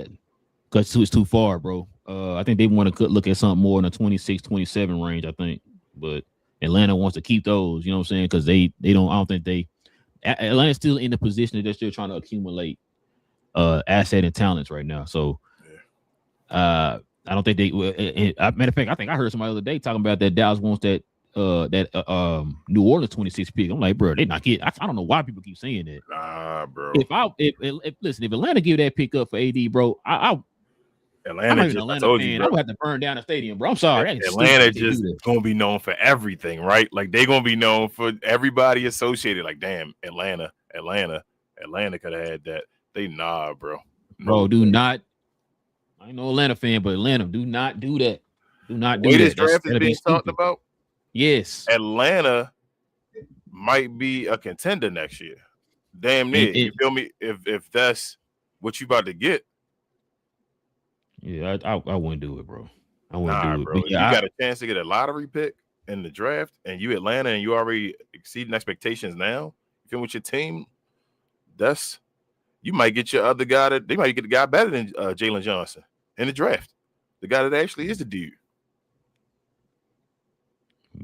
because it's too far, bro. I think they want to look at something more in the 26, 27 range. I think, but Atlanta wants to keep those. You know what I'm saying? Because they don't. I don't think Atlanta's still in the position that they're still trying to accumulate asset and talents right now. So, I don't think they. Matter of fact, I think I heard somebody the other day talking about that Dallas wants that New Orleans 26 pick. I'm like, bro, they not get. I don't know why people keep saying that. Nah, bro. If Atlanta give that pick up for AD, bro, Atlanta, I would have to burn down the stadium, bro. I'm sorry. Atlanta just gonna be known for everything, right? Like they gonna be known for everybody associated. Like, damn, Atlanta could have had that. Bro. Bro, do not. I ain't no Atlanta fan, but Atlanta, do not do that. Do not do that. This draft is being talked about. Yes, Atlanta might be a contender next year. Damn near. You feel me? If that's what you about to get. Yeah, I wouldn't do it, bro. I wouldn't do it. Bro. You got a chance to get a lottery pick in the draft, and you Atlanta, and you already exceeding expectations now. You feel with your team? You might get your other guy they might get the guy better than Jalen Johnson in the draft. The guy that actually is the dude.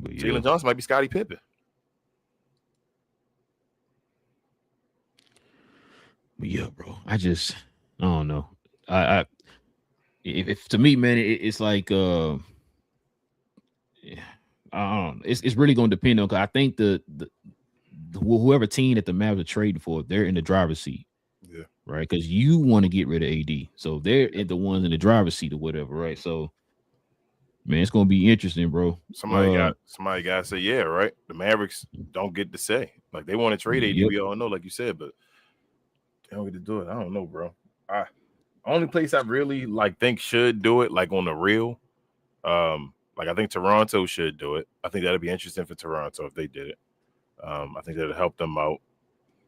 Jalen Johnson might be Scottie Pippen. But yeah, bro. I don't know. If to me, man, it's like I don't know. It's really gonna depend on. Cause I think the whoever team that the Mavs are trading for, they're in the driver's seat. Yeah. Right. Because you want to get rid of AD, so they're the ones in the driver's seat or whatever, right? So, man, it's gonna be interesting, bro. Somebody got to say, yeah, right. The Mavericks don't get to say, like, they want to trade AD. We all know, like you said, but they don't get to do it. I don't know, bro. Only place I really think should do it, like on the real, I think Toronto should do it. I think that'd be interesting for Toronto if they did it. I think that'd help them out.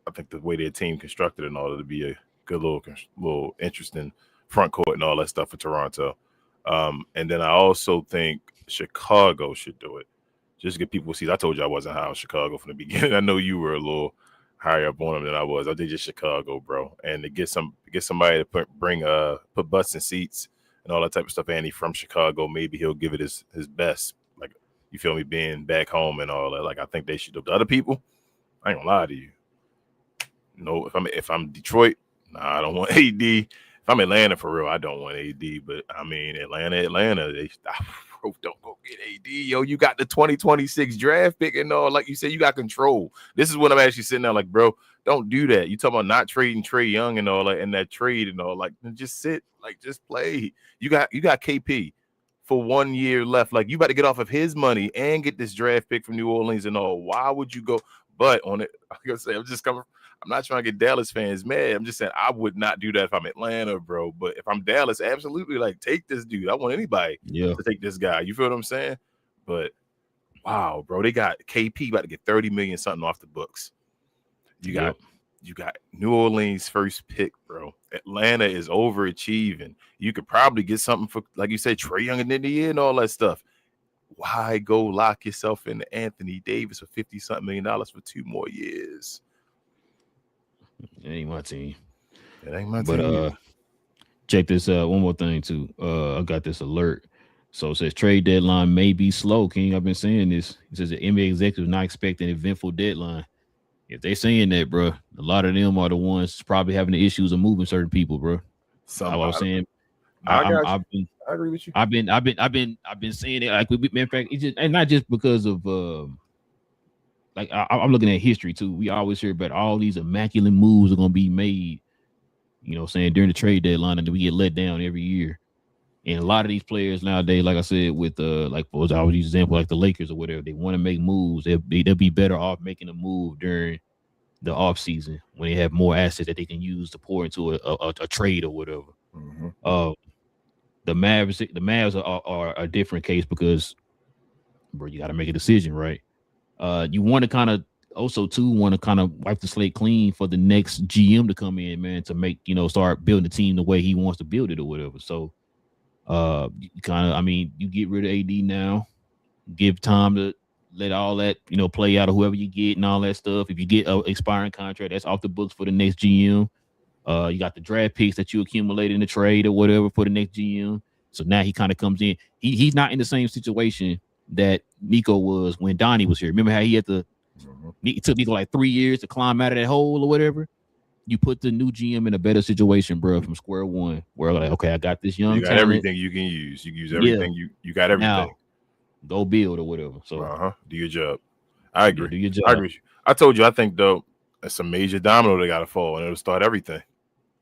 I think the way their team constructed and all, it'd be a good little interesting front court and all that stuff for Toronto. And then I also think Chicago should do it. Just to get people to see. I told you I wasn't high on Chicago from the beginning. I know you were a little higher up on him than I was. I did just Chicago, bro, and to get somebody to put butts in seats and all that type of stuff. And he from Chicago, maybe he'll give it his best. Like, you feel me, being back home and all that. Like, I think they should do. The other people, I ain't gonna lie to you. No, if I'm Detroit, nah, I don't want AD. If I'm Atlanta, for real, I don't want AD. But I mean, Atlanta, they don't go get AD. Yo, you got the 2026 draft pick and all. Like you said, you got control. This is what I'm actually sitting there like, bro, don't do that. You talking about not trading Trae Young and all that, and that trade and all, like, just sit, like, just play. You got KP for 1 year left. Like, you about to get off of his money and get this draft pick from New Orleans and all. Why would you go? But on it, I'm gonna say, I'm not trying to get Dallas fans mad. I'm just saying I would not do that if I'm Atlanta, bro. But if I'm Dallas, absolutely, like, take this dude. I want anybody to take this guy. You feel what I'm saying? But wow, bro, they got KP about to get 30 million something off the books. You got New Orleans first pick, bro. Atlanta is overachieving. You could probably get something for, like you said, Trae Young in the year and all that stuff. Why go lock yourself into Anthony Davis for $50-something million for 2 more years? It ain't my team. It ain't my team. But check this out. One more thing too. I got this alert. So it says trade deadline may be slow. King, I've been saying this. It says the NBA executives not expecting an eventful deadline. If they saying that, bro, a lot of them are the ones probably having the issues of moving certain people, bro. I was saying. I agree with you. I've been saying it. Like, matter of fact, it's just, and not just because of like, I'm looking at history too. We always hear about all these immaculate moves are gonna be made, you know, saying during the trade deadline, and then we get let down every year. And a lot of these players nowadays, like I said, with like, I always use example like the Lakers or whatever, they want to make moves. They'll be better off making a move during the off season when they have more assets that they can use to pour into a trade or whatever. Mm-hmm. The Mavs are a different case because, bro, you got to make a decision, right? You want to kind of wipe the slate clean for the next GM to come in, man, to make, start building the team the way he wants to build it or whatever. So, you get rid of AD now, give time to let all that, play out of whoever you get and all that stuff. If you get an expiring contract, that's off the books for the next GM. You got the draft picks that you accumulate in the trade or whatever for the next GM. So now he kind of comes in. He's not in the same situation that Nico was when Donnie was here. Remember how he had it took Nico like 3 years to climb out of that hole or whatever? You put the new GM in a better situation, bro, from square one, where like, okay, I got this young You got talent. everything you can use. You use everything. Yeah. You got everything. Now, go build or whatever. So do your job. I agree. Do your job. I agree with you. I told you, I think, though, it's a major domino that got to fall, and it'll start everything.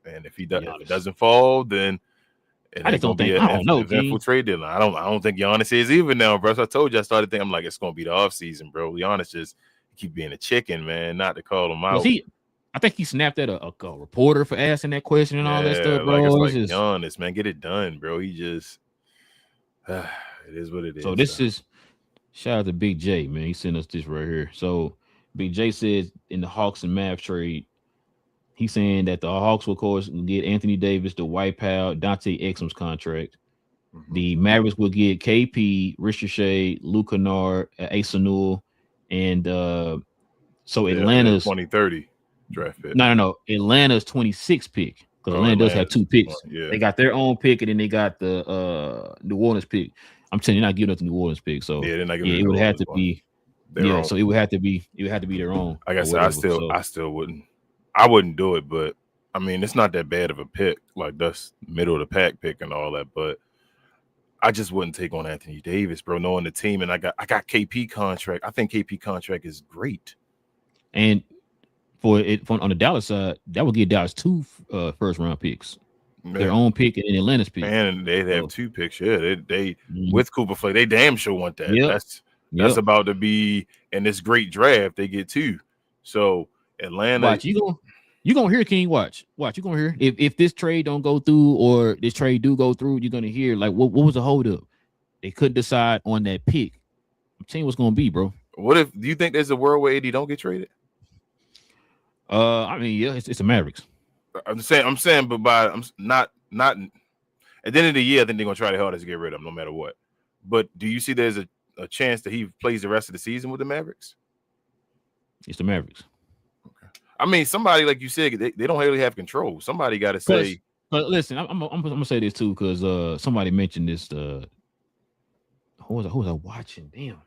And if it doesn't fall, then it ain't gonna be an eventful trade deadline. I don't think Giannis is even now, bro. So I told you, I started thinking, I'm like, it's gonna be the off season, bro. Giannis just keep being a chicken, man. Not to call him out. I think he snapped at a reporter for asking that question and all that stuff, bro. Like, it's like, Giannis, man, get it done, bro. He just it is what it is. So this is shout out to Big J, man. He sent us this right here. So Big J says in the Hawks and Mavs trade, he's saying that the Hawks will, of course, get Anthony Davis to wipe out Dante Exum's contract. Mm-hmm. The Mavericks will get KP, Richard Shea, Luke Kennard, Asa Newell, and so Atlanta's 2030 draft pick. No. Atlanta's 26 pick, because Atlanta does have 2 picks. Yeah. They got their own pick, and then they got the New Orleans pick. I'm telling you, not giving up the New Orleans pick. So they're not giving it would have to be. Yeah, so it would have to be their own. Like I said, I still wouldn't. I wouldn't do it, but I mean, it's not that bad of a pick. Like, that's middle of the pack pick and all that. But I just wouldn't take on Anthony Davis, bro. Knowing the team, and I got KP contract. I think KP contract is great. And on the Dallas side, that would give Dallas 2 first round picks, their own pick and Atlanta's pick. And they have 2 picks. Yeah, they with Cooper Flake, they damn sure want that. Yep. That's about to be in this great draft. They get 2. So Atlanta, watch, you gonna hear King. Watch, you gonna hear if this trade don't go through or this trade do go through, you're gonna hear like what was the holdup? They couldn't decide on that pick. I'm telling you what's gonna be, bro. Do you think there's a world where AD don't get traded? I mean, yeah, it's the Mavericks. I'm saying, but I'm not at the end of the year, I think they're gonna try their hardest to get rid of him, no matter what. But do you see there's a chance that he plays the rest of the season with the Mavericks? It's the Mavericks. I mean, somebody like you said, they don't really have control. Somebody got to say. But listen, I'm gonna say this too because somebody mentioned this. Who was I watching? Damn,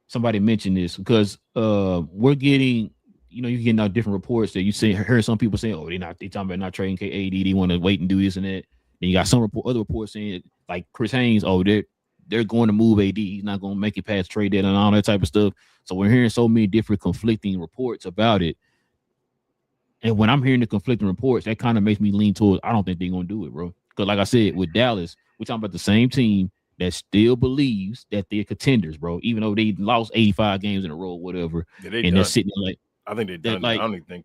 somebody mentioned this because we're getting. You're getting out different reports that you heard some people saying, oh, they talking about not trading KAD. They want to wait and do this and that. Then you got other reports saying like Chris Haynes, oh, they're going to move AD. He's not going to make it past trade deadline and all that type of stuff. So we're hearing so many different conflicting reports about it. And when I'm hearing the conflicting reports, that kind of makes me lean towards I don't think they're going to do it, bro. Because like I said, with Dallas, we're talking about the same team that still believes that they're contenders, bro. Even though they lost 85 games in a row or whatever. Yeah, they're sitting there like, I think they're done. Like, I don't even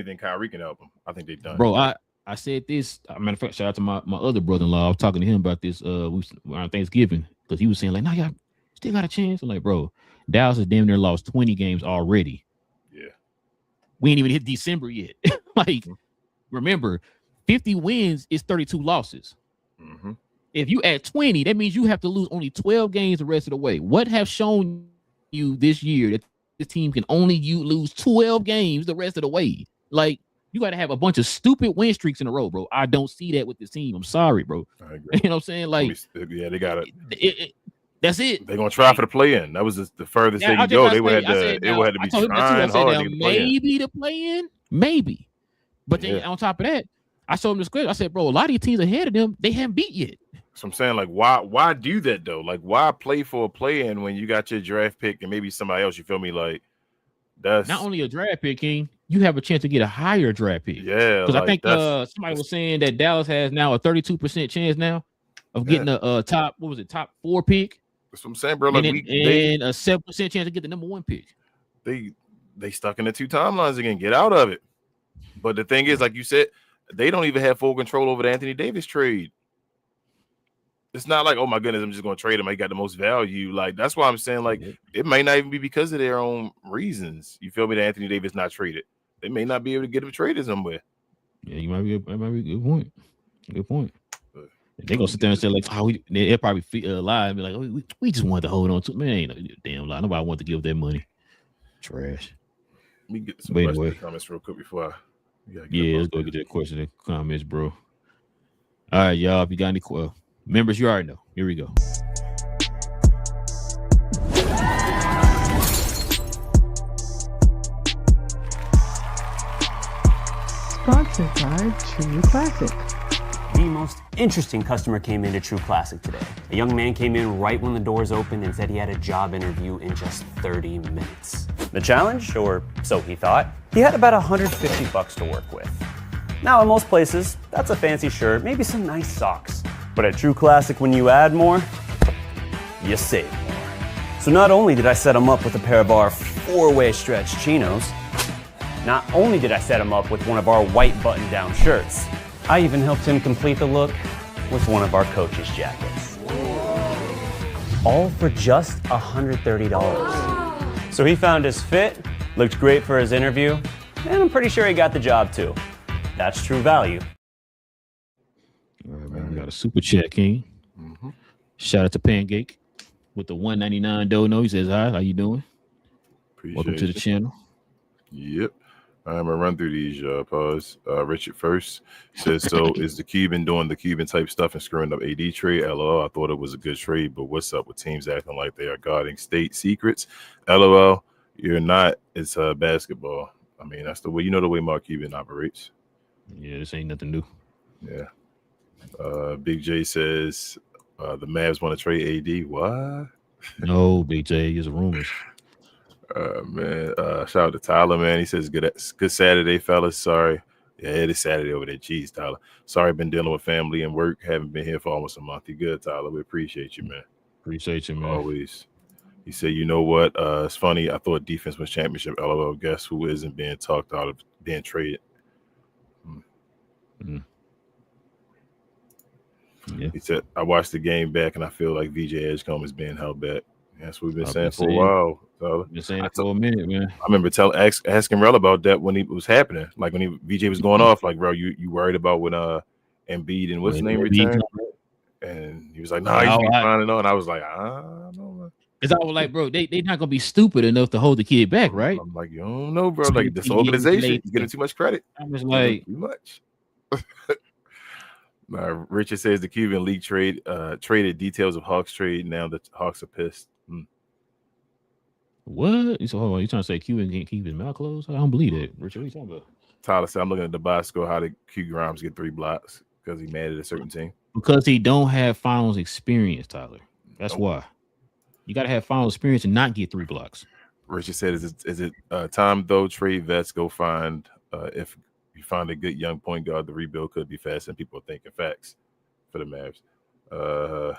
think Kyrie can help them. I think they're done. Bro, I said this. Matter of fact, shout out to my other brother-in-law. I was talking to him about this on Thanksgiving because he was saying like, "No, y'all still got a chance." I'm like, bro, Dallas has damn near lost 20 games already. Yeah, we ain't even hit December yet. Like, remember, 50 wins is 32 losses. Mm-hmm. If you add 20, that means you have to lose only 12 games the rest of the way. What have shown you this year that this team can only lose 12 games the rest of the way? Like, you got to have a bunch of stupid win streaks in a row, bro. I don't see that with this team. I'm sorry, bro. I agree. You know what I'm saying? Like, yeah, they got it. That's it. They're gonna try for the play-in. That was the furthest they could go. They would have to. It would have to be trying hard to maybe the play-in, maybe. But then on top of that, I showed them the script. I said, bro, a lot of these teams ahead of them, they haven't beat yet. So I'm saying, like, why do that though? Like, why play for a play-in when you got your draft pick and maybe somebody else? You feel me? Like, that's not only a draft pick, King. You have a chance to get a higher draft pick. Yeah, because I think somebody was saying that Dallas has now a 32% chance now of getting a top 4 pick. That's what I'm saying, bro. Like, and a 7% chance to get the number 1 pick. They stuck in the 2 timelines again. Get out of it. But the thing is, like you said, they don't even have full control over the Anthony Davis trade. It's not like, oh my goodness, I'm just going to trade him. I got the most value. Like, that's why I'm saying, like, it might not even be because of their own reasons. You feel me? That Anthony Davis not traded. They may not be able to get him traded somewhere. Yeah, that might be a good point. Good point. They're gonna sit there and say, like, they'll probably lie and be like, we just wanted to hold on to it. Man, ain't no damn lie. Nobody want to give their money. Trash. Let me get some questions and comments real quick before let's go get that question and comments, bro. All right, y'all. If you got any members, you already know. Here we go. Sponsored by True Classic. The most interesting customer came into True Classic today. A young man came in right when the doors opened and said he had a job interview in just 30 minutes. The challenge, or so he thought, he had about $150 to work with. Now, in most places, that's a fancy shirt, maybe some nice socks. But at True Classic, when you add more, you save more. So not only did I set him up with a pair of our 4-way stretch chinos, not only did I set him up with one of our white button-down shirts, I even helped him complete the look with one of our coach's jackets. All for just $130. So he found his fit, looked great for his interview, and I'm pretty sure he got the job too. That's true value. All right, man. We got a super chat, King. Mm-hmm. Shout out to Pancake with the $199 dono. He says, hi, how you doing? Welcome to the channel. Yep. I'm gonna run through these. Pause. Richard first says, so is the Cuban doing the Cuban type stuff and screwing up AD trade? LOL. I thought it was a good trade, but what's up with teams acting like they are guarding state secrets? LOL. You're not. It's basketball. I mean, that's the way, the way Mark Cuban operates. Yeah, this ain't nothing new. Yeah. Big J says the Mavs want to trade AD. What? No, Big J. It's rumors. Man, shout out to Tyler, man. He says, good Saturday, fellas. Sorry. Yeah, it is Saturday over there. Jeez, Tyler. Sorry, been dealing with family and work. Haven't been here for almost a month. You good, Tyler? We appreciate you, man. Appreciate you, man. Always. He said, you know what? It's funny. I thought defense was championship. LOL. Guess who isn't being talked out of being traded? Yeah. He said, I watched the game back and I feel like VJ Edgecombe is being held back. That's what we've been saying for a while. Been saying it for a minute, man. I remember asking Relle about that when it was happening. Like when VJ was going off, like, bro, you worried about when Embiid and what's his name returned? And he was like, nah, he's fine and all. And I was like, I don't know. Because I was like, bro, they not gonna be stupid enough to hold the kid back, right? I'm like, you don't know, bro. So Like this he organization, played- you getting too much credit. I was You getting like, too much. Richard says the Cuban League traded details of Hawks trade. Now the Hawks are pissed. what? So hold on, you trying to say Cuban can't keep his mouth closed? I don't believe that, Richard. What are you talking about? Tyler said, I'm looking at the box score. How did Q Grimes get 3 blocks? Because he mad at a certain team. Because he don't have finals experience, Tyler. That's Nope. why. You got to have finals experience and not get 3 blocks. Richard said, is it time though? Trade vets, go find if you find a good young point guard, the rebuild could be fast, and people are thinking facts for the Mavs.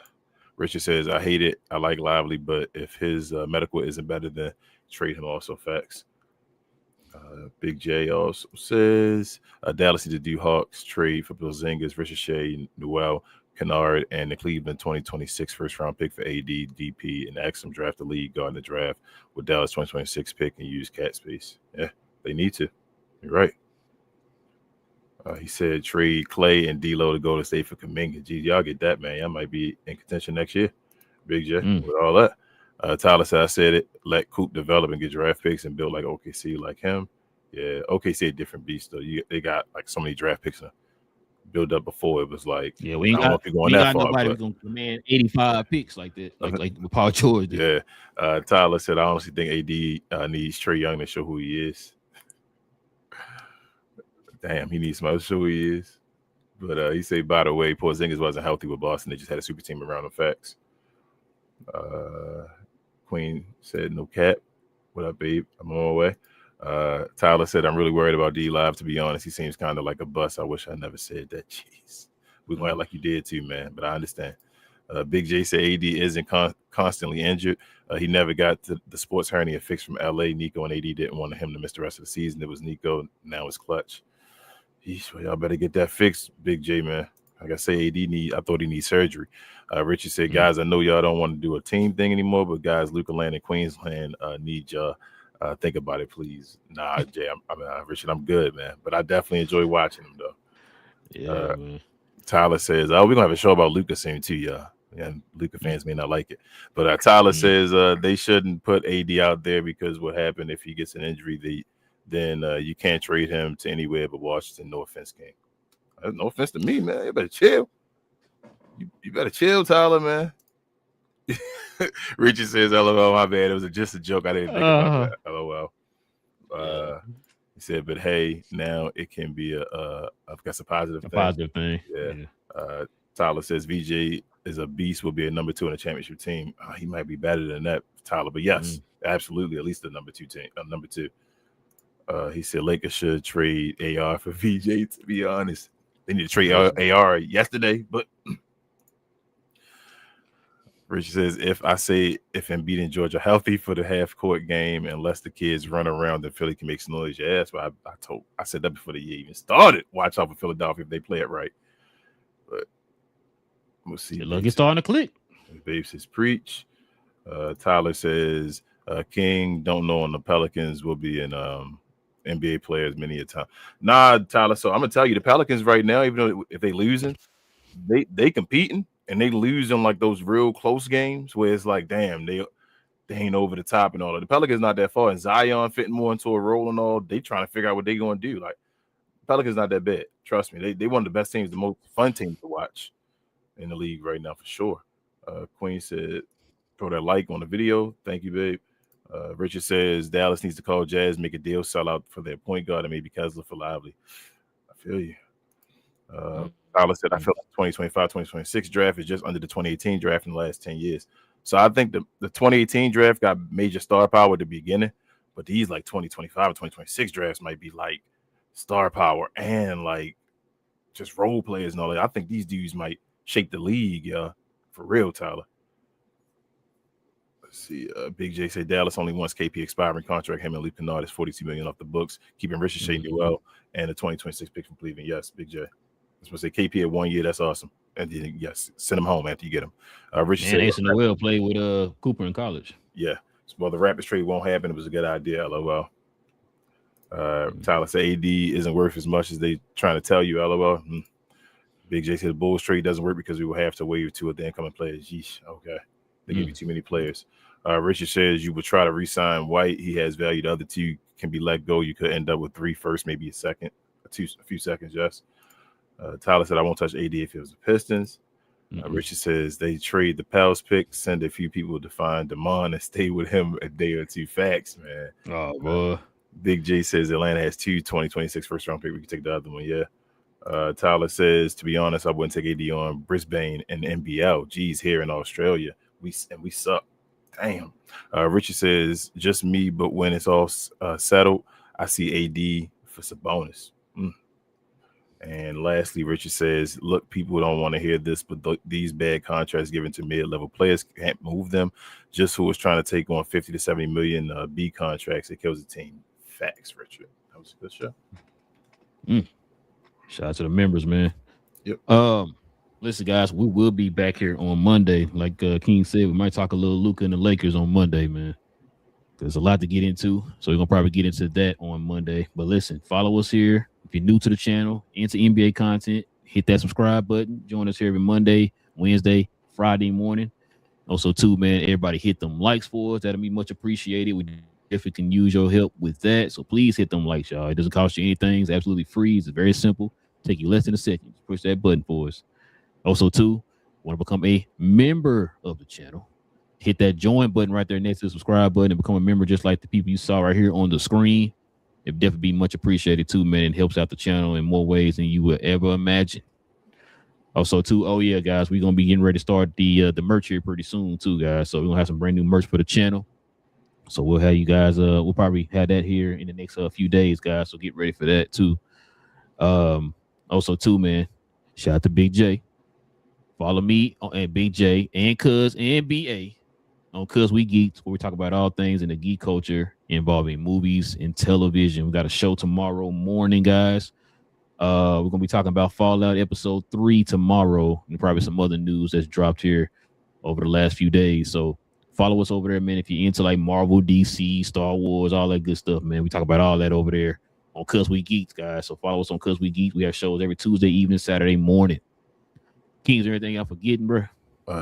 Richard says, I hate it. I like Lively, but if his medical isn't better, then trade him. Also facts. Big J also says Dallas needs to do Hawks trade for Porzingis, Ricochet, Noel, Kennard, and the Cleveland 2026 first round pick for AD, DP, and ask them draft the league guard in the draft with Dallas 2026 pick and use cat space. Yeah, they need to. You're right. He said trade Clay and D'Lo to go to State for Kuminga. Geez, y'all get that, man. Y'all might be in contention next year. Big J with all that. Tyler said, I said it. Let Coop develop and get draft picks and build like OKC like him. Yeah, OKC a different beast though. They got like so many draft picks build up before. It was like, yeah, we ain't I don't know got, if you're going that far, nobody but gonna command 85 picks like that, like Paul George did. Yeah. Tyler said, I honestly think AD needs Trae Young to show who he is. Damn, he needs somebody to show who he is. But he said, by the way, Porzingis wasn't healthy with Boston. They just had a super team around the facts. Queen said, no cap. What up, babe? I'm on my way. Tyler said, I'm really worried about D-Live, to be honest. He seems kind of like a bust. I wish I never said that. Jeez. We're going to act like you did too, man. But I understand. Big J said AD isn't constantly injured. He never got the sports hernia fixed from LA. Nico and AD didn't want him to miss the rest of the season. It was Nico. Now it's Clutch. Yeesh, well, y'all better get that fixed, Big J, man. Like I say, I thought he needs surgery. Richard said, guys, I know y'all don't want to do a team thing anymore, but guys, Luca Land and Queensland need y'all. Think about it, please. Nah, Jay, Richard, I'm good, man. But I definitely enjoy watching him, though. Yeah, man. Tyler says, we're going to have a show about Luca soon, too, y'all. And Luca fans may not like it. But Tyler says they shouldn't put AD out there because what happened if he gets an injury, then you can't trade him to anywhere but Washington. No offense, King. No offense to me, man. You better chill. You better chill, Tyler, man. Richard says, LOL, my bad. It was just a joke. I didn't think about that. LOL. He said, but hey, now it can be I've got a positive thing. Positive thing. Yeah. Tyler says VJ is a beast, will be a number 2 in the championship team. He might be better than that, Tyler. But yes, absolutely, at least the number 2 team. Number 2. He said Lakers should trade AR for VJ, to be honest. They need to trade AR yesterday, but Richard says, if Embiid and George are healthy for the half-court game and lets the kids run around, then Philly can make some noise. Yeah, that's why I said that before the year even started. Watch out for Philadelphia if they play it right. But we'll see. Look, it's starting to click. Babe says, preach. Tyler says, King, don't know on the Pelicans will be in NBA players many a time. Nah, Tyler, so I'm going to tell you, the Pelicans right now, even though if they losing, they competing. And they lose in like those real close games where it's like, damn, they ain't over the top and all that. The Pelicans not that far, and Zion fitting more into a role and all. They trying to figure out what they gonna do. Like, Pelicans not that bad. Trust me, they one of the best teams, the most fun teams to watch in the league right now for sure. Queen said, throw that like on the video. Thank you, babe. Richard says Dallas needs to call Jazz, make a deal, sell out for their point guard, and maybe Kessler for Lively. I feel you. Tyler said, I feel like 2025-2026 draft is just under the 2018 draft in the last 10 years. So I think the 2018 draft got major star power at the beginning, but these like 2025 and 2026 drafts might be like star power and like just role players and all that. I think these dudes might shake the league, for real, Tyler. Let's see. Big J said Dallas only wants KP expiring contract. Him and Luke Kennard is $42 million off the books, keeping Ricochet Noel and the 2026 pick from Cleveland. Yes, Big J. I was going to say KP at 1 year. That's awesome. And then, yes, send him home after you get him. Richard said, Ace Noel played with Cooper in college. Yeah. Well, the Raptors trade won't happen. It was a good idea. LOL. Tyler said AD isn't worth as much as they trying to tell you. LOL. Big J said the Bulls trade doesn't work because we will have to waive 2 of the incoming players. Yeesh. Okay. They give you too many players. Richard says you would try to re-sign White. He has value. The other two can be let go. You could end up with 3 firsts, maybe a few seconds. Yes. Tyler said I won't touch AD if it was the Pistons. Richard says they trade the Pels pick, send a few people to find Damon and stay with him a day or two. Facts, man. Oh, boy. Big J says Atlanta has 2 2026 first round pick. We can take the other one. Yeah. Tyler says, to be honest, I wouldn't take AD on Brisbane and NBL. Geez, here in Australia, we suck. Damn. Richard says, just me, but when it's all settled, I see AD for Sabonis. And lastly, Richard says, look, people don't want to hear this, but these bad contracts given to mid-level players can't move them. Just who was trying to take on 50 to 70 million B contracts, it kills the team. Facts, Richard. That was a good show. Shout out to the members, man. Yep. Listen, guys, we will be back here on Monday. Like King said, we might talk a little Luka and the Lakers on Monday, man. There's a lot to get into, so we're gonna probably get into that on Monday. But listen, follow us here. If you're new to the channel, into NBA content, hit that subscribe button. Join us here every Monday, Wednesday, Friday morning. Also, too, man, everybody hit them likes for us. That'll be much appreciated. We definitely can use your help with that. So please hit them likes, y'all. It doesn't cost you anything. It's absolutely free. It's very simple. Take you less than a second. Just push that button for us. Also, too, want to become a member of the channel, hit that join button right there next to the subscribe button and become a member just like the people you saw right here on the screen. It definitely be much appreciated too, man. It helps out the channel in more ways than you would ever imagine. Also, too, oh yeah, guys, we're gonna be getting ready to start the merch here pretty soon, too, guys. So we're gonna have some brand new merch for the channel. So we'll have you guys. We'll probably have that here in the next few days, guys. So get ready for that too. Also, too, man, shout out to Big J. Follow me and Big J and Cuz and BA on Cuz We Geeks, where we talk about all things in the geek culture involving movies and television. We got a show tomorrow morning, guys. We're gonna be talking about Fallout episode 3 tomorrow, and probably some other news that's dropped here over the last few days. So follow us over there, man. If you're into like Marvel, DC, Star Wars, all that good stuff, man. We talk about all that over there on Cuz We Geeks, guys. So follow us on Cuz We Geeks. We have shows every Tuesday evening, Saturday morning. King, is there anything I'm forgetting, bro?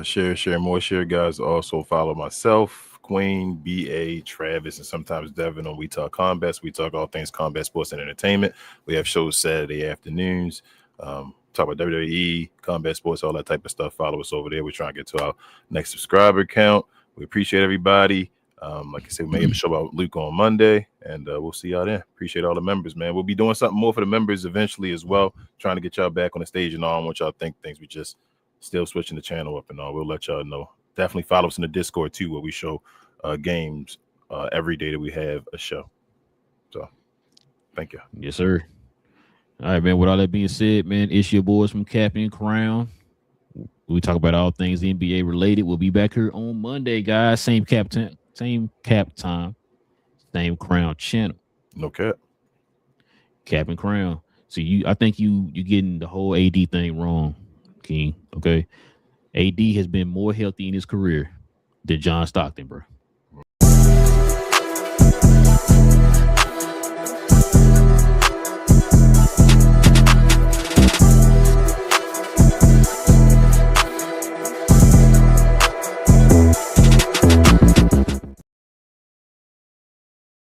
Share more, guys. Also follow myself, Queen, BA, Travis, and sometimes Devin on We Talk Combat. We talk all things combat sports and entertainment. We have shows Saturday afternoons. Talk about WWE, combat sports, all that type of stuff. Follow us over there. We're trying to get to our next subscriber count. We appreciate everybody. Like I said, we may have a show about Luke on Monday, and we'll see y'all then. Appreciate all the members, man. We'll be doing something more for the members eventually as well, trying to get y'all back on the stage and all. I want y'all to think things. We just still switching the channel up and all. We'll let y'all know. Definitely follow us in the Discord too, where we show games every day that we have a show. So thank you. Yes, sir. All right, man. With all that being said, man, it's your boys from Captain Crown. We talk about all things NBA related. We'll be back here on Monday, guys. Same cap time, same Crown channel. No cap. Captain Crown. So I think you getting the whole AD thing wrong, King. Okay, AD has been more healthy in his career than John Stockton, bro.